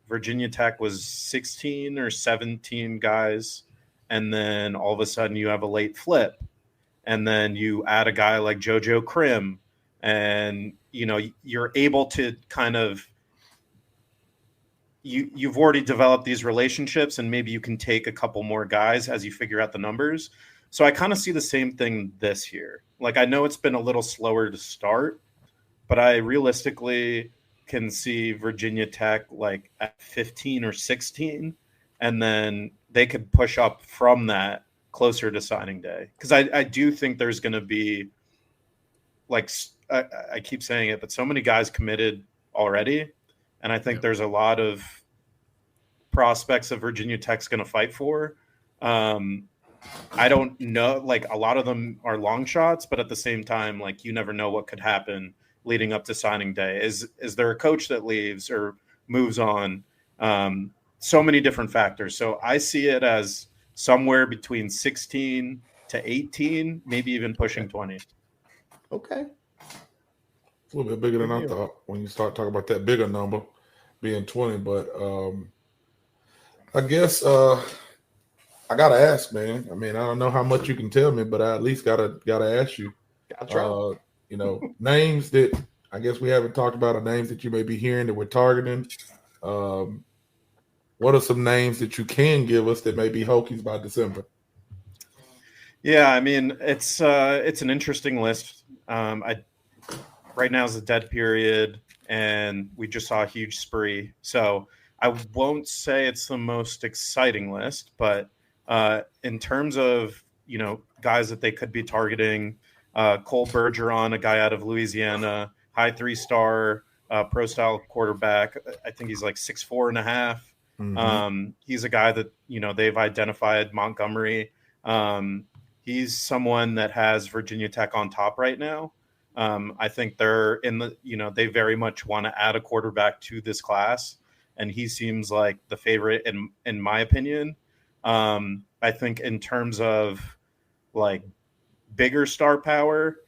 Virginia Tech was 16 or 17 guys. And then all of a sudden you have a late flip. And then you add a guy like JoJo Krim, and, you're able to kind of, you've already developed these relationships, and maybe you can take a couple more guys as you figure out the numbers. So I kind of see the same thing this year. Like, I know it's been a little slower to start, but I realistically can see Virginia Tech like at 15 or 16, and then they could push up from that closer to signing day. Because I do think there's going to be, like, I keep saying it, but so many guys committed already. And I think there's a lot of prospects that Virginia Tech's going to fight for. I don't know, like, a lot of them are long shots, but at the same time, like, you never know what could happen leading up to signing day. Is there a coach that leaves or moves on? So many different factors. So I see it as somewhere between 16 to 18, maybe even pushing 20. Okay. A little bit bigger than I thought when you start talking about that bigger number being 20. But I guess I gotta ask, man. I mean, I don't know how much you can tell me, but I at least gotta ask you. Names that I guess we haven't talked about, are names that you may be hearing that we're targeting. what are some names that you can give us that may be Hokies by December? Yeah, I mean, it's an interesting list. Right now is a dead period, and we just saw a huge spree. So I won't say it's the most exciting list, but in terms of, guys that they could be targeting, Cole Bergeron, a guy out of Louisiana, high 3-star pro style quarterback. I think he's like 6'4.5". He's a guy that, they've identified. Montgomery. He's someone that has Virginia Tech on top right now. I think they're in the, they very much want to add a quarterback to this class, and he seems like the favorite in my opinion. I think in terms of like bigger star power,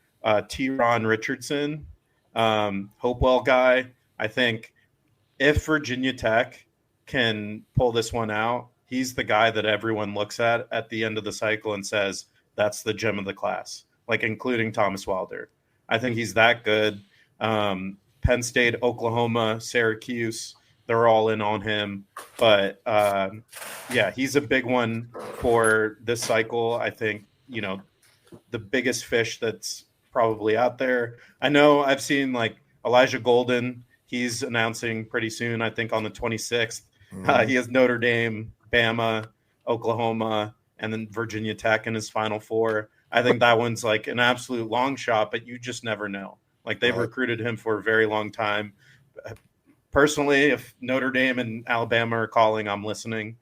T-Ron Richardson, Hopewell guy. I think if Virginia Tech can pull this one out, he's the guy that everyone looks at the end of the cycle and says, that's the gem of the class, like including Thomas Wilder. I think he's that good. Penn State, Oklahoma, Syracuse, they're all in on him. But, yeah, he's a big one for this cycle. I think, the biggest fish that's probably out there. I know I've seen like Elijah Golden. He's announcing pretty soon, I think on the 26th. He has Notre Dame, Bama, Oklahoma, and then Virginia Tech in his Final Four. I think that one's like an absolute long shot, but you just never know. Like they've recruited him for a very long time. Personally, if Notre Dame and Alabama are calling, I'm listening.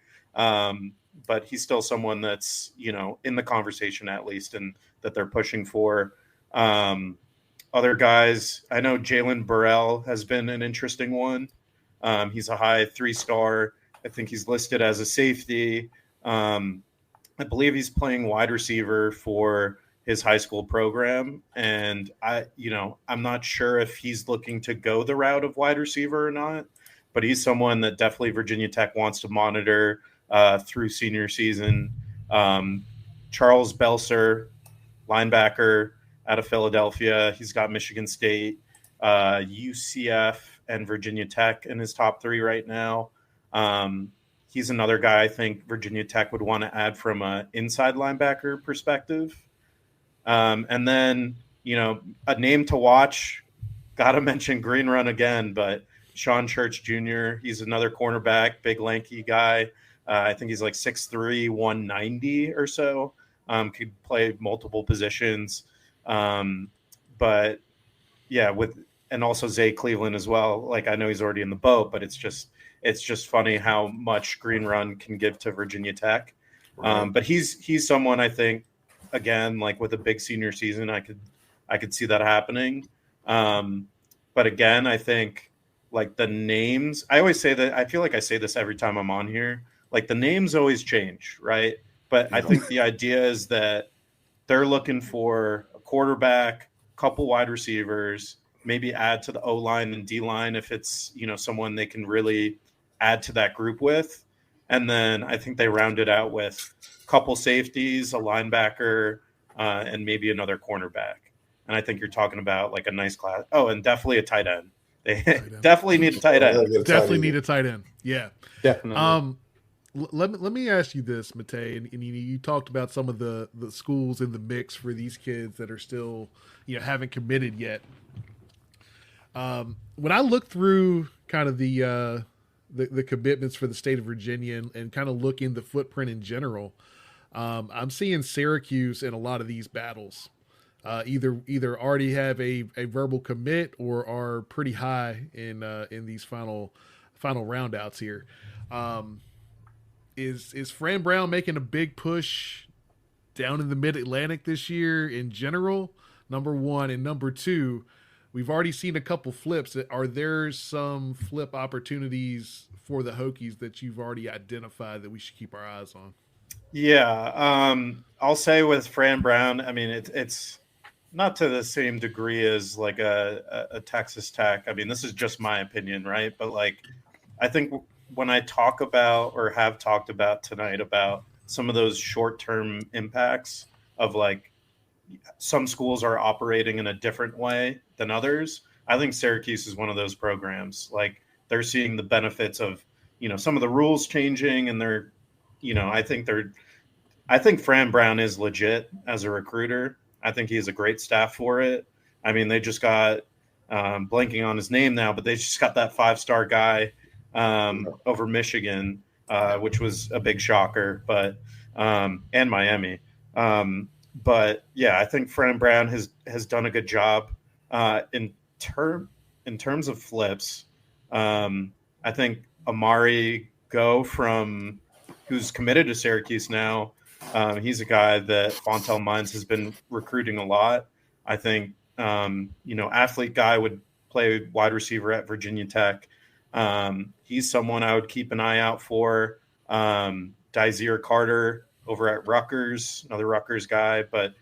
But he's still someone that's, in the conversation at least, and that they're pushing for. Other guys, I know Jalen Burrell has been an interesting one. He's a high 3-star. I think he's listed as a safety. I believe he's playing wide receiver for his high school program. And I'm not sure if he's looking to go the route of wide receiver or not, but he's someone that definitely Virginia Tech wants to monitor through senior season. Charles Belser, linebacker out of Philadelphia. He's got Michigan State, UCF, and Virginia Tech in his top 3 right now. He's another guy I think Virginia Tech would want to add from an inside linebacker perspective. And then, a name to watch, got to mention Green Run again, but Sean Church Jr., he's another cornerback, big lanky guy. I think he's like 6'3", 190 or so. Could play multiple positions. But yeah, and also Zay Cleveland as well. Like I know he's already in the boat, but it's just funny how much Green Run can give to Virginia Tech. But he's someone I think, again, like with a big senior season, I could see that happening. But again, I think like the names, I always say that, I feel like I say this every time I'm on here, like the names always change, right? But I think the idea is that they're looking for a quarterback, couple wide receivers, maybe add to the O-line and D-line if it's, someone they can really add to that group with. And then I think they round it out with a couple safeties, a linebacker, and maybe another cornerback. And I think you're talking about like a nice class. Oh, and definitely a tight end. They definitely need a tight end. Definitely need a tight end. Yeah. Definitely. Let me ask you this, Matej, and you talked about some of the schools in the mix for these kids that are still, haven't committed yet. When I look through kind of the commitments for the state of Virginia and kind of look in the footprint in general, I'm seeing Syracuse in a lot of these battles. Either already have a verbal commit or are pretty high in these final roundouts here. Is Fran Brown making a big push down in the Mid-Atlantic this year in general? Number one, and number two, we've already seen a couple flips. Are there some flip opportunities for the Hokies that you've already identified that we should keep our eyes on? Yeah, I'll say with Fran Brown, I mean, it's not to the same degree as like a Texas Tech. I mean, this is just my opinion, right? But like, I think when I talk about or have talked about tonight about some of those short-term impacts of like some schools are operating in a different way than others, I think Syracuse is one of those programs. Like they're seeing the benefits of some of the rules changing, and I think Fran Brown is legit as a recruiter. I think he has a great staff for it. I mean, they just got blanking on his name now, but they just got that 5-star guy over Michigan, which was a big shocker, but and Miami. But yeah, I think Fran Brown has done a good job in terms of flips. I think Amari Go who's committed to Syracuse now. He's a guy that Fontel Mines has been recruiting a lot. I think, athlete guy would play wide receiver at Virginia Tech. He's someone I would keep an eye out for. Dysere Carter over at Rutgers, another Rutgers guy, but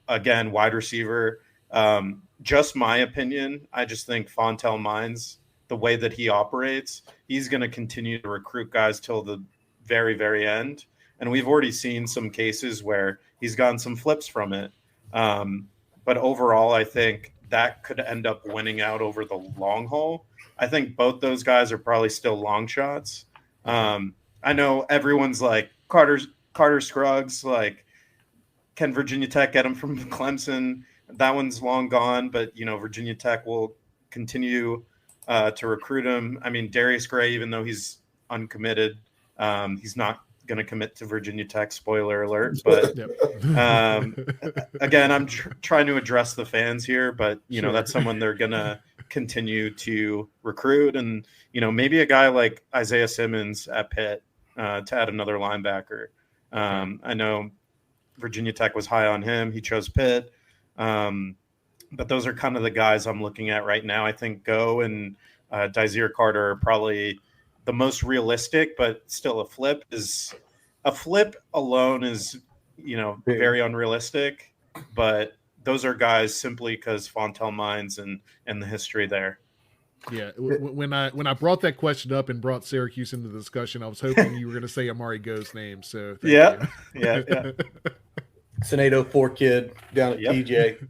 again, wide receiver. Just my opinion, I just think Fontel Mines, the way that he operates, he's going to continue to recruit guys till the very, very end. And we've already seen some cases where he's gotten some flips from it. But overall, I think that could end up winning out over the long haul. I think both those guys are probably still long shots. I know everyone's like, Carter Scruggs, like, can Virginia Tech get him from Clemson? That one's long gone, but, Virginia Tech will continue to recruit him. I mean, Darius Gray, even though he's uncommitted, he's not going to commit to Virginia Tech, spoiler alert. But again, I'm trying to address the fans here, but that's someone they're going to continue to recruit. And maybe a guy like Isaiah Simmons at Pitt to add another linebacker. I know Virginia Tech was high on him. He chose Pitt. But those are kind of the guys I'm looking at right now. I think Go and Dysere Carter are probably the most realistic, but still a flip alone is, very unrealistic. But those are guys simply because Fontel Mines and the history there. Yeah, when I brought that question up and brought Syracuse into the discussion, I was hoping you were going to say Amari Go's name. So yeah. It's an 804 kid down at TJ.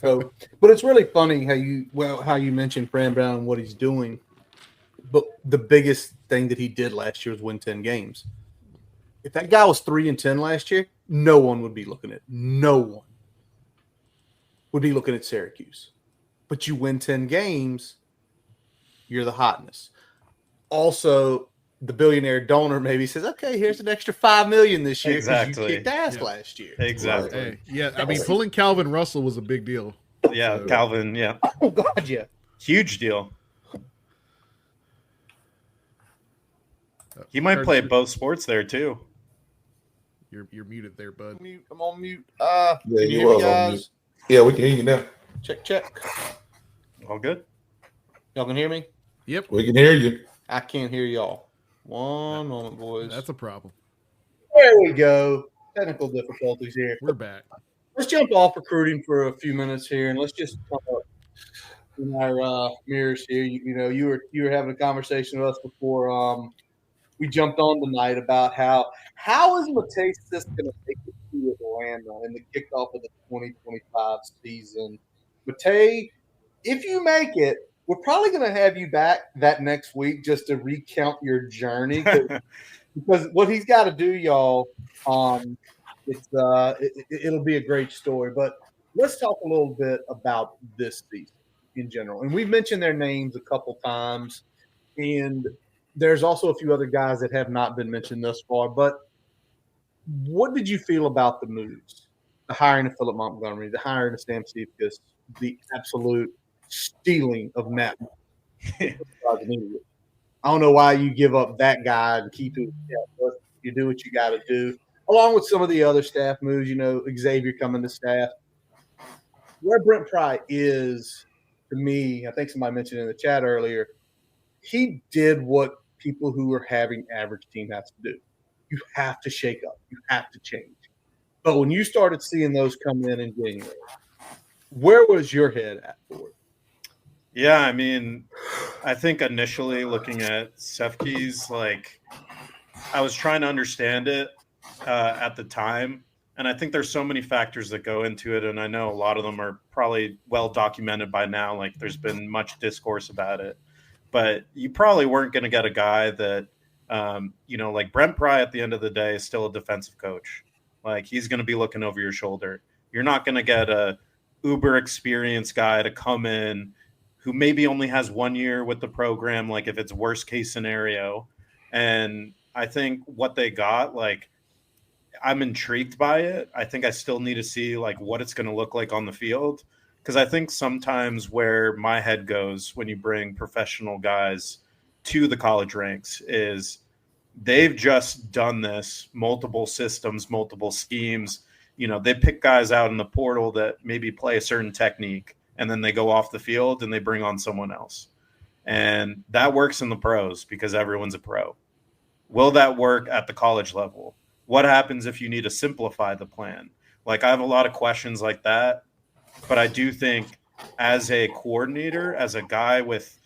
So, but it's really funny how you mentioned Fran Brown and what he's doing. But the biggest thing that he did last year was win 10 games. If that guy was 3-10 last year, no one would be looking at Syracuse. But you win 10 games, you're the hotness. Also, the billionaire donor maybe says, okay, here's an extra $5 million this year because you kicked ass last year. Exactly. Hey, yeah, I mean, pulling Calvin Russell was a big deal. Yeah, so. Calvin, yeah. Oh, God, yeah. Huge deal. He might play both sports there, too. You're muted there, bud. I'm on mute. Yeah, you are on mute. Yeah, we can hear you now. Check. All good? Y'all can hear me? Yep. We can hear you. I can't hear y'all. One moment, boys. That's a problem. There we go. Technical difficulties here. We're back. Let's jump off recruiting for a few minutes here, and let's just talk about in our mirrors here. You were having a conversation with us before we jumped on tonight about how is Matej Sis going to make it to Atlanta in the kickoff of the 2025 season? Matej, if you make it, we're probably going to have you back that next week just to recount your journey because what he's got to do, y'all, it'll be a great story. But let's talk a little bit about this season in general. And we've mentioned their names a couple times, and there's also a few other guys that have not been mentioned thus far. But what did you feel about the moves? The hiring of Philip Montgomery, the hiring of Sam Cephas, the absolute stealing of Matt. I don't know why you give up that guy and keep it. You do what you got to do, along with some of the other staff moves. Xavier coming to staff. Where Brent Pry is, to me, I think somebody mentioned in the chat earlier, he did what people who are having average team have to do. You have to shake up. You have to change. But when you started seeing those come in January, where was your head at for it? Yeah, I mean, I think initially looking at Sefke's, I was trying to understand it at the time. And I think there's so many factors that go into it. And I know a lot of them are probably well documented by now. There's been much discourse about it. But you probably weren't going to get a guy that Like Brent Pry at the end of the day is still a defensive coach. Like he's going to be looking over your shoulder. You're not going to get a uber experienced guy to come in who maybe only has 1 year with the program, like if it's worst case scenario. And I think what they got, like, I'm intrigued by it. I think I still need to see like what it's going to look like on the field. Because I think sometimes where my head goes when you bring professional guys to the college ranks is they've just done this, multiple systems, multiple schemes. They pick guys out in the portal that maybe play a certain technique, and then they go off the field and they bring on someone else. And that works in the pros because everyone's a pro. Will that work at the college level? What happens if you need to simplify the plan? Like, I have a lot of questions like that, but I do think as a coordinator, as a guy with,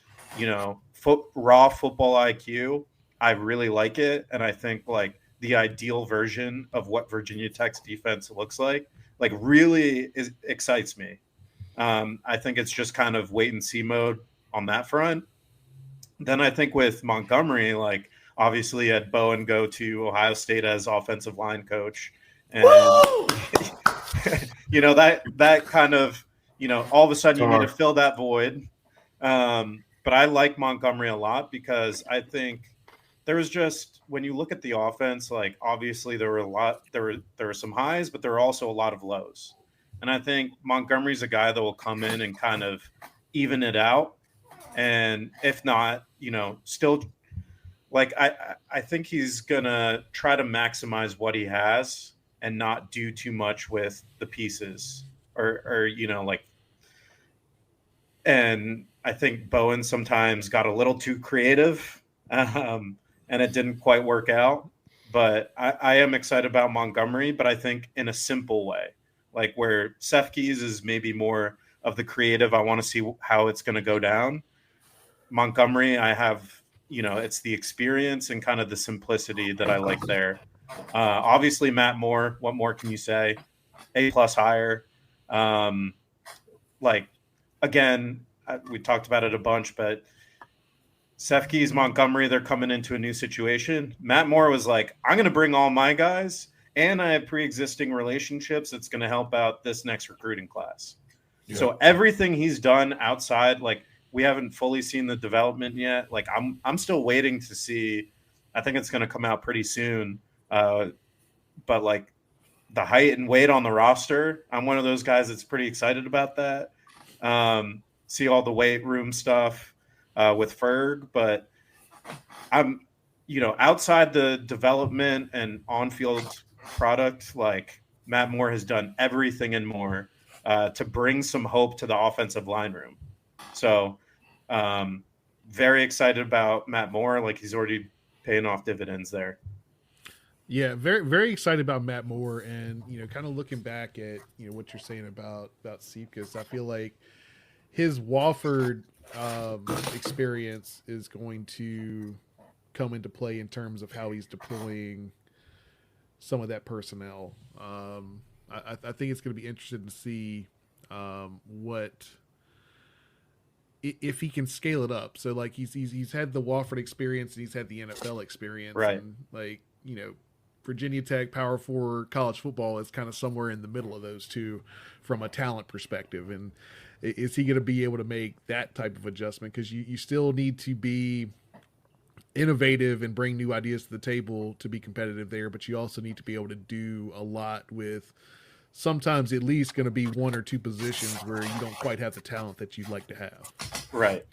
raw football IQ, I really like it. And I think like the ideal version of what Virginia Tech's defense looks like really excites me. I think it's just kind of wait and see mode on that front. Then I think with Montgomery, like obviously had Bowen go to Ohio State as offensive line coach. And, that kind of, all of a sudden you need to fill that void. But I like Montgomery a lot because I think there was just, when you look at the offense, like obviously there were some highs, but there were also a lot of lows. And I think Montgomery's a guy that will come in and kind of even it out. And if not, still like, I think he's going to try to maximize what he has and not do too much with the pieces or and I think Bowen sometimes got a little too creative and it didn't quite work out. But I am excited about Montgomery, but I think in a simple way, like where Sefke's is maybe more of the creative. I want to see how it's going to go down. Montgomery, I have, it's the experience and kind of the simplicity that I like there. Obviously, Matt Moore, what more can you say? A+ higher. Again, we talked about it a bunch, but Sefke's, Montgomery, they're coming into a new situation. Matt Moore was like, I'm going to bring all my guys, and I have pre-existing relationships that's going to help out this next recruiting class. Yeah. So everything he's done outside, like we haven't fully seen the development yet. Like I'm still waiting to see. I think it's going to come out pretty soon. But like the height and weight on the roster, I'm one of those guys that's pretty excited about that. See all the weight room stuff with Ferg, but I'm, outside the development and on-field product, like Matt Moore has done everything and more to bring some hope to the offensive line room. So very excited about Matt Moore. Like he's already paying off dividends there. Yeah, very, very excited about Matt Moore, and kind of looking back at what you're saying about Cephas, I feel like his Wofford experience is going to come into play in terms of how he's deploying some of that personnel. I think it's going to be interesting to see what if he can scale it up. So like he's had the Wofford experience and he's had the NFL experience, right? And Virginia Tech, Power 4 college football is kind of somewhere in the middle of those two from a talent perspective. And is he going to be able to make that type of adjustment? Because you still need to be innovative and bring new ideas to the table to be competitive there, but you also need to be able to do a lot with sometimes at least going to be one or two positions where you don't quite have the talent that you'd like to have. Right.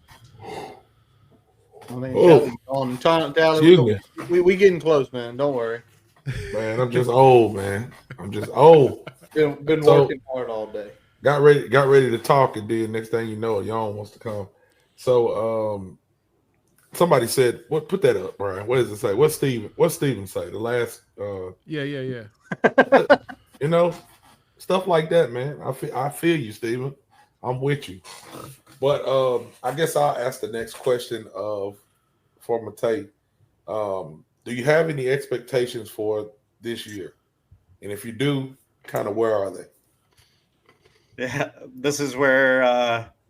I mean, Tally, we getting close, man. Don't worry. Man, I'm just old, man. I'm just old. Been working hard all day. Got ready to talk, and then next thing you know, a yawn wants to come. So somebody said, "What? Put that up, Brian. What does it say? What's Steven say? The last Yeah. Stuff like that, man. I feel you, Steven. I'm with you. But I guess I'll ask the next question for Matej. Do you have any expectations for this year? And if you do, kind of where are they? Yeah, this is where,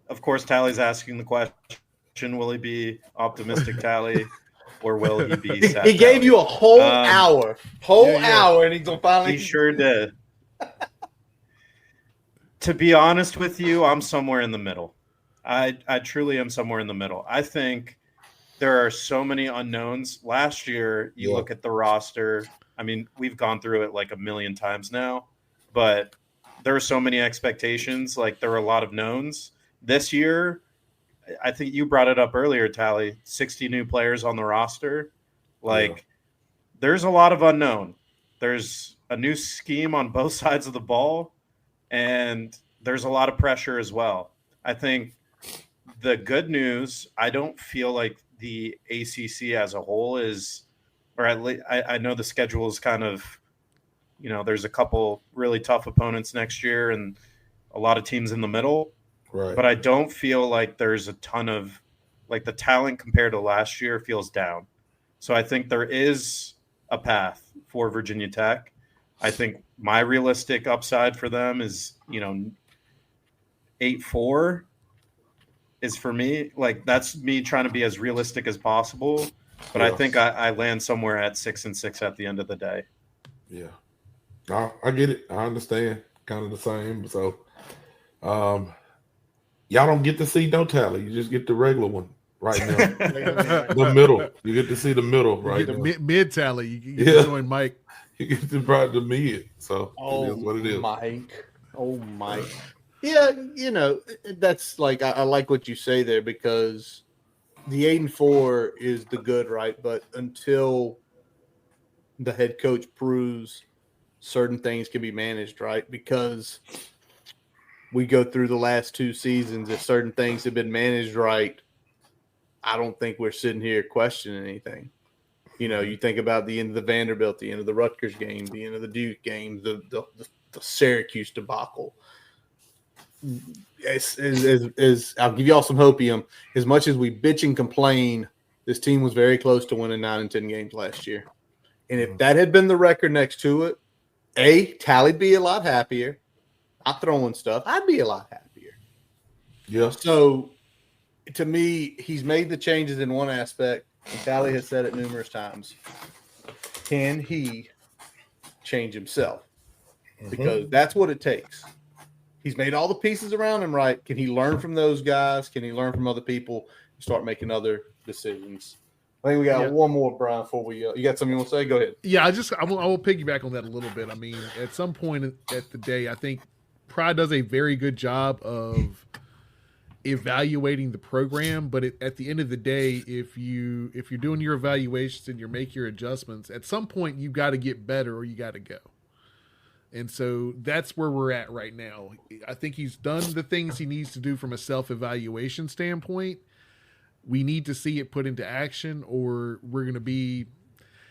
of course, Tally's asking the question, will he be optimistic, Tally? or will he be? He gave you a whole hour, and he's gonna finally. He sure did. To be honest with you, I'm somewhere in the middle. I truly am somewhere in the middle. I think there are so many unknowns. Last year, you look at the roster. I mean, we've gone through it like a million times now, but there are so many expectations. Like, there were a lot of knowns. This year, I think you brought it up earlier, Tally, 60 new players on the roster. There's a lot of unknown. There's a new scheme on both sides of the ball, and there's a lot of pressure as well. I think the good news, I don't feel like the ACC as a whole is, or at least I know the schedule is kind of, there's a couple really tough opponents next year and a lot of teams in the middle. Right. But I don't feel like there's a ton of, like, the talent compared to last year feels down. So I think there is a path for Virginia Tech. I think my realistic upside for them is, 8-4 is for me. Like, that's me trying to be as realistic as possible. But I think I land somewhere at 6-6 at the end of the day. Yeah. I get it. I understand. Kind of the same. So, y'all don't get to see no Tally. You just get the regular one right now. The middle. You get to see the middle right now. Mid Tally. You get join Mike. You get to ride the mid. So it is what it is. Mike. Yeah, that's like, I like what you say there, because the 8-4 is the good, right? But until the head coach proves certain things can be managed, right? Because we go through the last 2 seasons, if certain things have been managed right, I don't think we're sitting here questioning anything. You think about the end of the Vanderbilt, the end of the Rutgers game, the end of the Duke game, the Syracuse debacle. I'll give y'all some hopium. As much as we bitch and complain, this team was very close to winning 9 and 10 games last year. And if that had been the record next to it, Tally'd be a lot happier. I'm throwing stuff. I'd be a lot happier. Yeah. So, to me, he's made the changes in one aspect, and Tally has said it numerous times. Can he change himself? Because that's what it takes. He's made all the pieces around him right. Can he learn from those guys? Can he learn from other people and start making other decisions? I think we got one more, Brian, before we you got something you want to say? Go ahead. Yeah, I will piggyback on that a little bit. I mean, at some point at the day, I think Pride does a very good job of evaluating the program, but at the end of the day, if you're doing your evaluations and you make your adjustments, at some point you got to get better or you got to go. And so that's where we're at right now. I think he's done the things he needs to do from a self-evaluation standpoint. We need to see it put into action, or we're going to be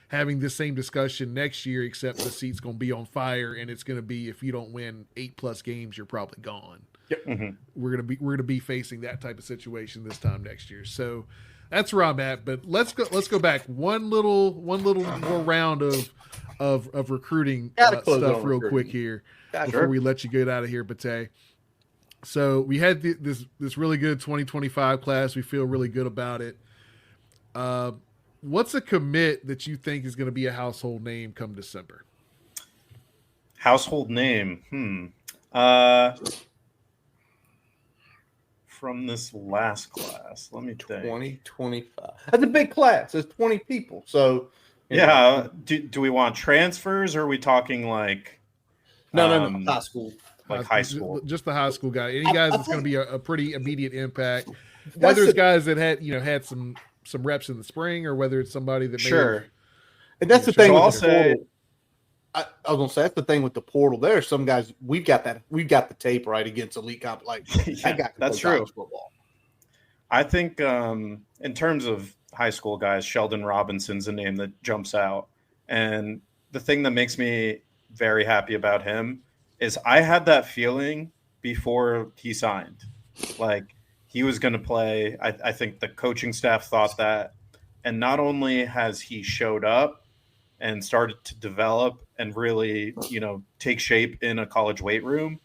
having this same discussion next year, except the seat's going to be on fire, and it's going to be, if you don't win 8+ games, you're probably gone. Yep. Mm-hmm. We're going to be facing that type of situation this time next year. So that's where I'm at. But let's go back one little more round of recruiting stuff real quick here before we let you get out of here, Matej. So we had this really good 2025 class. We feel really good about it. What's a commit that you think is going to be a household name come December? Household name? From this last class, let me think. 2025. That's a big class. There's 20 people. So yeah. Do we want transfers, or are we talking like no, high school? Like high school. Just the high school guy. Any guys that's going to be a pretty immediate impact. Whether it's guys that had some reps in the spring, or whether it's somebody that sure. And that's the thing with the portal. I was gonna say that's the thing with the portal. There are some guys we've got the tape right against elite comp. Like that's true. Football. I think in terms of high school guys, Sheldon Robinson's a name that jumps out. And the thing that makes me very happy about him is I had that feeling before he signed. Like, he was going to play. I think the coaching staff thought that. And not only has he showed up and started to develop and really, take shape in a college weight room,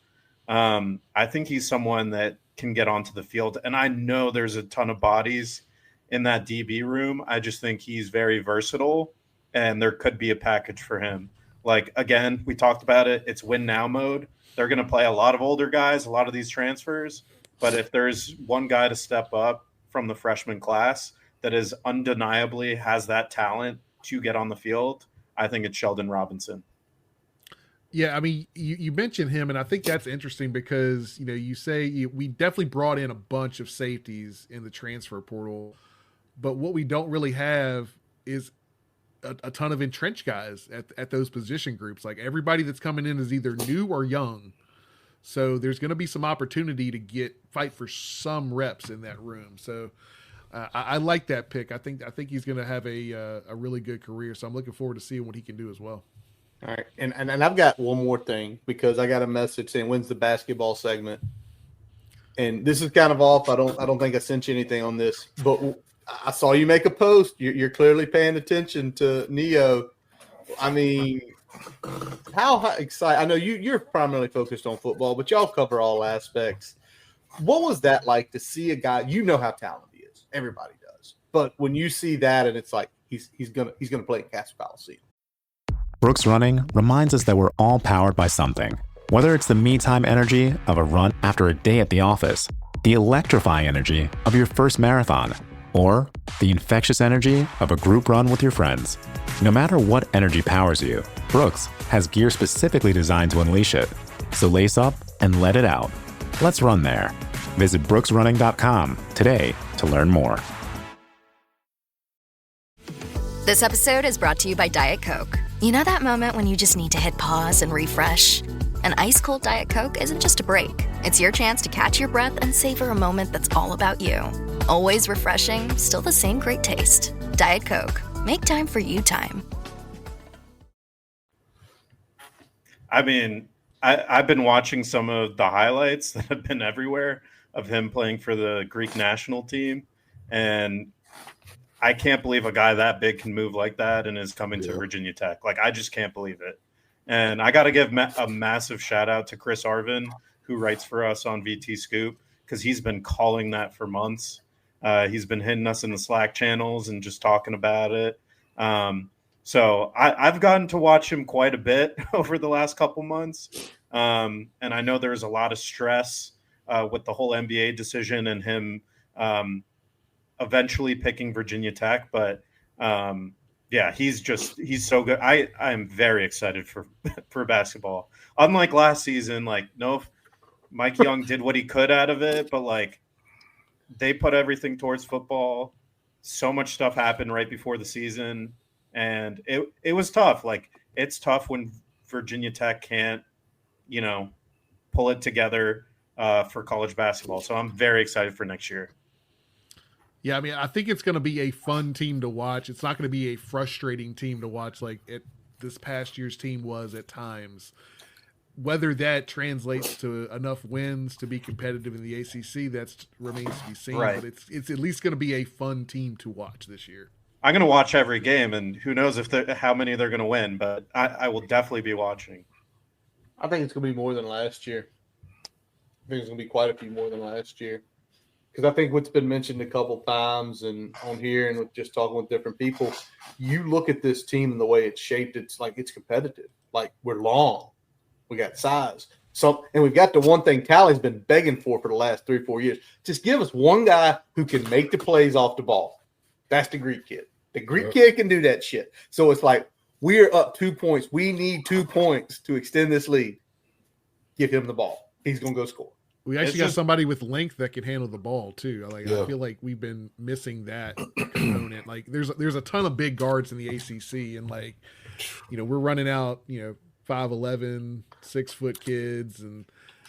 I think he's someone that can get onto the field. And I know there's a ton of bodies in that DB room. I just think he's very versatile, and there could be a package for him. Like, again, we talked about it. It's win now mode. They're going to play a lot of older guys, a lot of these transfers. But if there's one guy to step up from the freshman class that is undeniably has that talent to get on the field, I think it's Sheldon Robinson. Yeah, I mean, you mentioned him, and I think that's interesting because, you say we definitely brought in a bunch of safeties in the transfer portal, but what we don't really have is a ton of entrenched guys at those position groups. Like, everybody that's coming in is either new or young. So there's going to be some opportunity to fight for some reps in that room. So I like that pick. I think he's going to have a really good career. So I'm looking forward to seeing what he can do as well. All right, and I've got one more thing because I got a message saying when's the basketball segment, and this is kind of off. I don't think I sent you anything on this, but I saw you make a post. You're clearly paying attention to Neo. I mean, how excited? I know you're primarily focused on football, but y'all cover all aspects. What was that like to see a guy? You know how talented he is. Everybody does, but when you see that and it's like he's gonna play in Casper Coliseum. Brooks Running reminds us that we're all powered by something. Whether it's the me-time energy of a run after a day at the office, the electrifying energy of your first marathon, or the infectious energy of a group run with your friends. No matter what energy powers you, Brooks has gear specifically designed to unleash it. So lace up and let it out. Let's run there. Visit brooksrunning.com today to learn more. This episode is brought to you by Diet Coke. You know that moment when you just need to hit pause and refresh? An ice-cold Diet Coke isn't just a break. It's your chance to catch your breath and savor a moment that's all about you. Always refreshing, still the same great taste. Diet Coke. Make time for you time. I mean, I've been watching some of the highlights that have been everywhere of him playing for the Greek national team, and I can't believe a guy that big can move like that and is coming to Virginia Tech. Like, I just can't believe it. And I got to give a massive shout out to Chris Arvin, who writes for us on VTScoop, because he's been calling that for months. He's been hitting us in the Slack channels and just talking about it. So I've gotten to watch him quite a bit over the last couple months. And I know there's a lot of stress with the whole NBA decision and him eventually picking Virginia Tech. But yeah, he's so good. I am very excited for basketball. Unlike last season, like, no, Mike Young did what he could out of it, but like, they put everything towards football. So much stuff happened right before the season, and it was tough. Like, it's tough when Virginia Tech can't, pull it together for college basketball. So I'm very excited for next year. Yeah, I mean, I think it's going to be a fun team to watch. It's not going to be a frustrating team to watch like this past year's team was at times. Whether that translates to enough wins to be competitive in the ACC, that remains to be seen. Right. But it's at least going to be a fun team to watch this year. I'm going to watch every game, and who knows how many they're going to win, but I will definitely be watching. I think it's going to be more than last year. I think it's going to be quite a few more than last year. Because I think what's been mentioned a couple times and on here and with just talking with different people, you look at this team and the way it's shaped, it's like it's competitive. Like, we're long. We got size. And we've got the one thing Tally's been begging for the last 3-4 years. Just give us one guy who can make the plays off the ball. That's the Greek kid. The Greek kid can do that shit. So it's like, we're up 2 points. We need 2 points to extend this lead. Give him the ball. He's going to go score. We actually got somebody with length that can handle the ball too. I feel like we've been missing that component. Like, there's a ton of big guards in the ACC, and like, we're running out, 5'11", 6-foot kids, and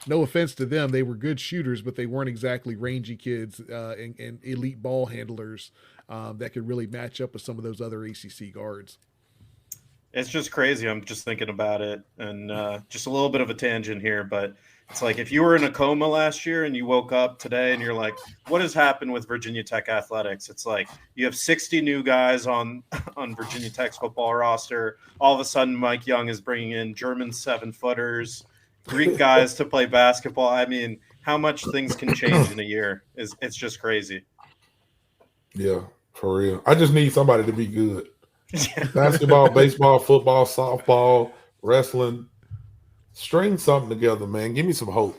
no offense to them, they were good shooters, but they weren't exactly rangy kids and elite ball handlers that could really match up with some of those other ACC guards. It's just crazy. I'm just thinking about it, and just a little bit of a tangent here, but it's like if you were in a coma last year and you woke up today and you're like, what has happened with Virginia Tech athletics? It's like you have 60 new guys on Virginia Tech's football roster. All of a sudden, Mike Young is bringing in German 7-footers, Greek guys to play basketball. I mean, how much things can change in a year? It's just crazy. Yeah, for real. I just need somebody to be good. Basketball, baseball, football, softball, wrestling. String something together, man. Give me some hope.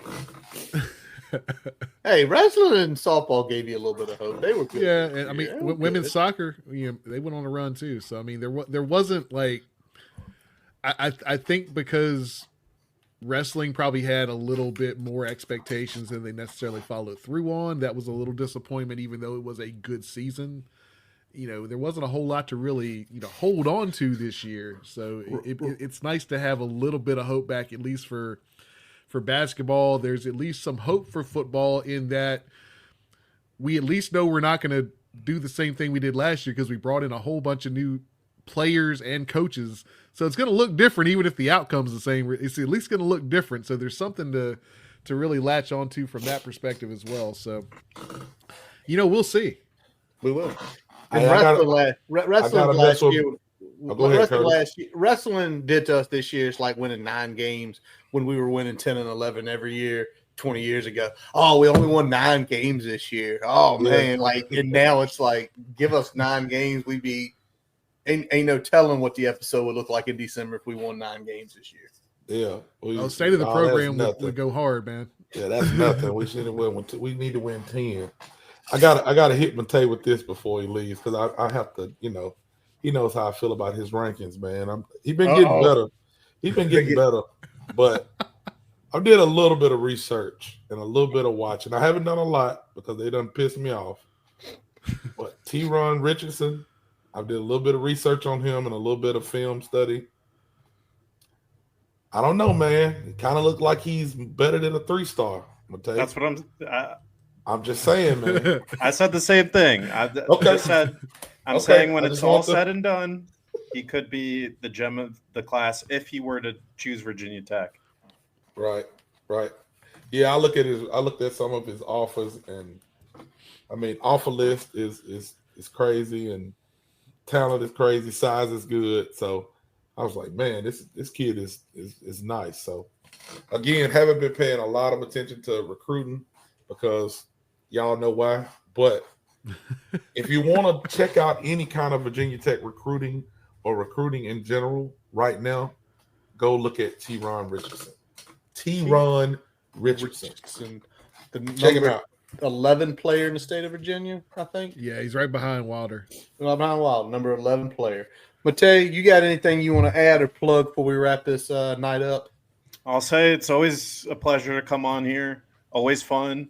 Hey, wrestling and softball gave you a little bit of hope. They were good. Yeah, and I mean, women's soccer, they went on a run too. So I mean, there wasn't like, I think because wrestling probably had a little bit more expectations than they necessarily followed through on. That was a little disappointment, even though it was a good season. There wasn't a whole lot to really, hold on to this year. So it's nice to have a little bit of hope back, at least for basketball. There's at least some hope for football in that we at least know we're not going to do the same thing we did last year because we brought in a whole bunch of new players and coaches. So it's going to look different, even if the outcome's the same. It's at least going to look different. So there's something to really latch onto from that perspective as well. So, we'll see. We will. Wrestling did to us this year. It's like winning 9 games when we were winning 10 and 11 every year 20 years ago. Oh, we only won 9 games this year. Oh man, and now it's like, give us 9 games, we'd be ain't no telling what the episode would look like in December if we won 9 games this year. Yeah, state of the program would go hard, man. Yeah, that's nothing. We should have won. We need to win 10. I got to hit Matej with this before he leaves because I have to. He knows how I feel about his rankings, man. He's been getting better. He's been getting better, but I did a little bit of research and a little bit of watching. I haven't done a lot because they done pissed me off. But T-Ron Richardson, I did a little bit of research on him and a little bit of film study. I don't know, man. It kind of looked like he's better than a 3-star. Matej. That's what I'm just saying, man. I said the same thing. I'm saying when it's all said and done, he could be the gem of the class if he were to choose Virginia Tech. Right. Yeah, I looked at some of his offers, and I mean, offer list is crazy, and talent is crazy, size is good. So I was like, man, this kid is nice. So again, haven't been paying a lot of attention to recruiting because y'all know why. But if you want to check out any kind of Virginia Tech recruiting or recruiting in general right now, go look at T-Ron Richardson. T-Ron Richardson. Check him out. 11 player in the state of Virginia, I think. Yeah, he's right behind Wilder. Behind Wilder, number 11 player. Matej, you got anything you want to add or plug before we wrap this night up? I'll say it's always a pleasure to come on here. Always fun.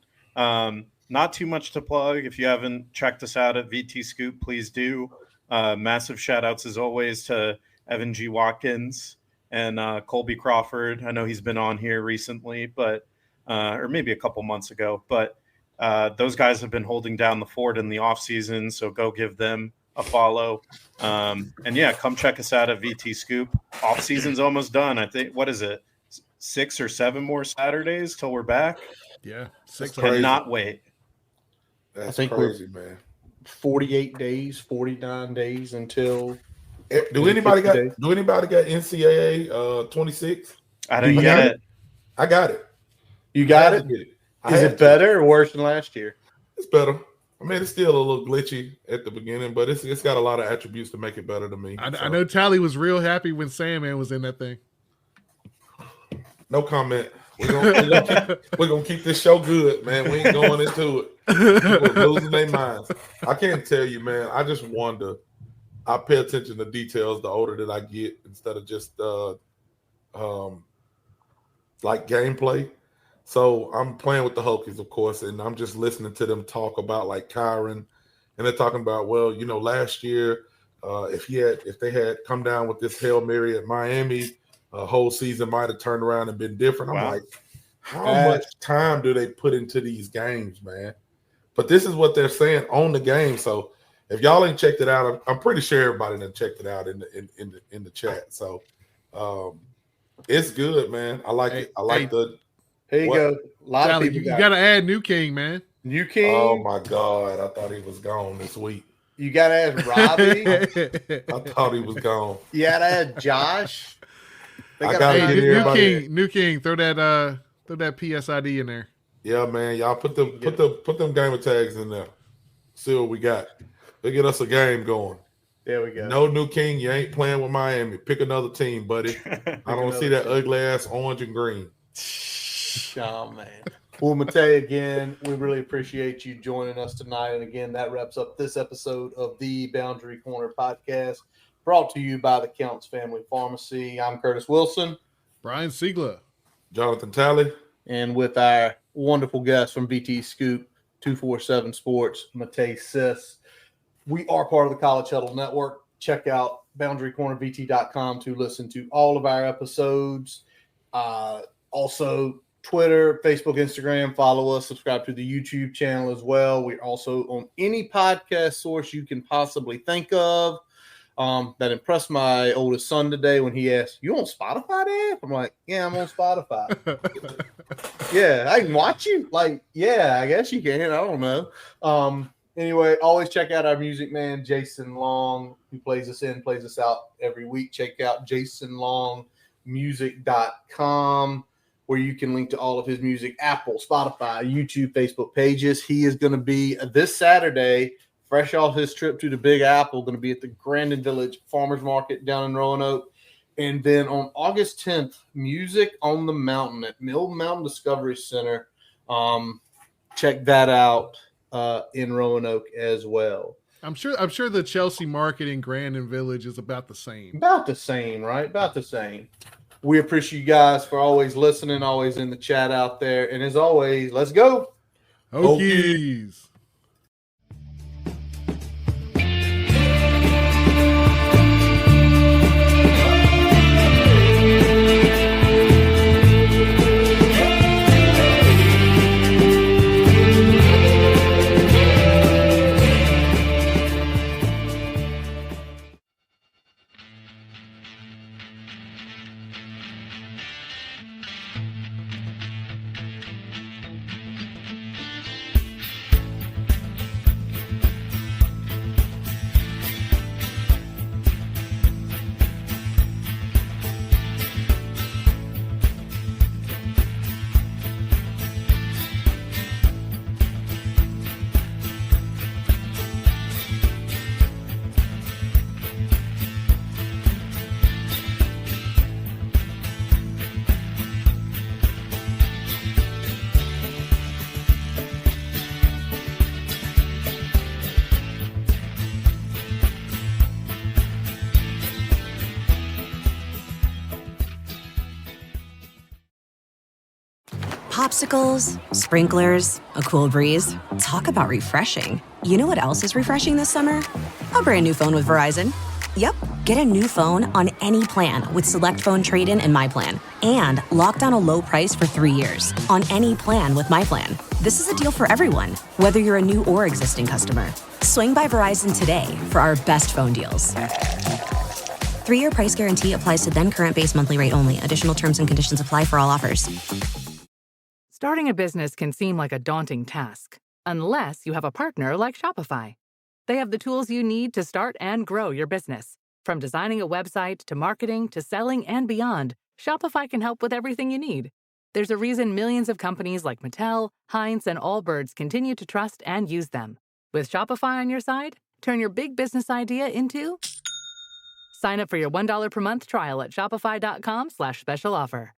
Not too much to plug. If you haven't checked us out at VTScoop, please do. Massive shout outs as always to Evan G. Watkins and Colby Crawford. I know he's been on here recently, but or maybe a couple months ago, but those guys have been holding down the fort in the off season. So go give them a follow. And yeah, come check us out at VTScoop. Off season's almost done. I think, what is it? 6 or 7 more Saturdays till we're back. Yeah. 6. Cannot wait. That's crazy, man. 48 days, 49 days until. Do anybody got NCAA 26? I didn't get it. I got it. You got it? Is it better or worse than last year? It's better. I mean, it's still a little glitchy at the beginning, but it's got a lot of attributes to make it better to me. I know Tally was real happy when Sandman was in that thing. No comment. We're gonna keep this show good, man. We ain't going into it. We're losing their minds. I can't tell you, man. I just wonder. I pay attention to details the older that I get instead of just like gameplay. So I'm playing with the Hokies, of course, and I'm just listening to them talk about like Kyron, and they're talking about, well, last year, if they had come down with this Hail Mary at Miami, whole season might have turned around and been different. I'm like, how much time do they put into these games, man? But this is what they're saying on the game. So if y'all ain't checked it out, I'm pretty sure everybody done checked it out in the chat. So it's good, man. I like it. I like the. Here you go. A lot of people. You got to add New King, man. New King. Oh my God! I thought he was gone this week. You got to add Robbie. I thought he was gone. You got to add Josh. I got to get everybody. New King. Throw that PSID in there. Yeah, man. Y'all put them gamer tags in there. See what we got. We'll get us a game going. There we go. No new king. You ain't playing with Miami. Pick another team, buddy. I don't see that ugly ass orange and green. Oh, man. Well, Matej, again, we really appreciate you joining us tonight. And again, that wraps up this episode of the Boundary Corner podcast, brought to you by the Counts Family Pharmacy. I'm Curtis Wilson. Brian Siegler. Jonathan Talley. And with our wonderful guest from VTScoop, 247 Sports, Matej Sis. We are part of the College Huddle Network. Check out boundarycornervt.com to listen to all of our episodes. Also, Twitter, Facebook, Instagram. Follow us. Subscribe to the YouTube channel as well. We're also on any podcast source you can possibly think of. That impressed my oldest son today when he asked, "You on Spotify, Dad?" I'm like, "Yeah, I'm on Spotify." Yeah, I can watch you. Like, yeah, I guess you can. I don't know. Anyway, always check out our music man, Jason Long, who plays us out every week. Check out jasonlongmusic.com, where you can link to all of his music, Apple, Spotify, YouTube, Facebook pages. He is going to be this Saturday, fresh off his trip to the Big Apple, going to be at the Grandin Village Farmers Market down in Roanoke. And then on August 10th, Music on the Mountain at Mill Mountain Discovery Center. Check that out in Roanoke as well. I'm sure the Chelsea Market in Grandin Village is about the same. About the same, right? About the same. We appreciate you guys for always listening, always in the chat out there. And as always, let's go. Hokies. Popsicles, sprinklers, a cool breeze. Talk about refreshing. You know what else is refreshing this summer? A brand new phone with Verizon. Yep, get a new phone on any plan with Select Phone Trade-in and My Plan. And lock down a low price for 3 years on any plan with My Plan. This is a deal for everyone, whether you're a new or existing customer. Swing by Verizon today for our best phone deals. 3-year price guarantee applies to then current base monthly rate only. Additional terms and conditions apply for all offers. Starting a business can seem like a daunting task, unless you have a partner like Shopify. They have the tools you need to start and grow your business. From designing a website to marketing to selling and beyond, Shopify can help with everything you need. There's a reason millions of companies like Mattel, Heinz, and Allbirds continue to trust and use them. With Shopify on your side, turn your big business idea into... Sign up for your $1 per month trial at shopify.com/special offer.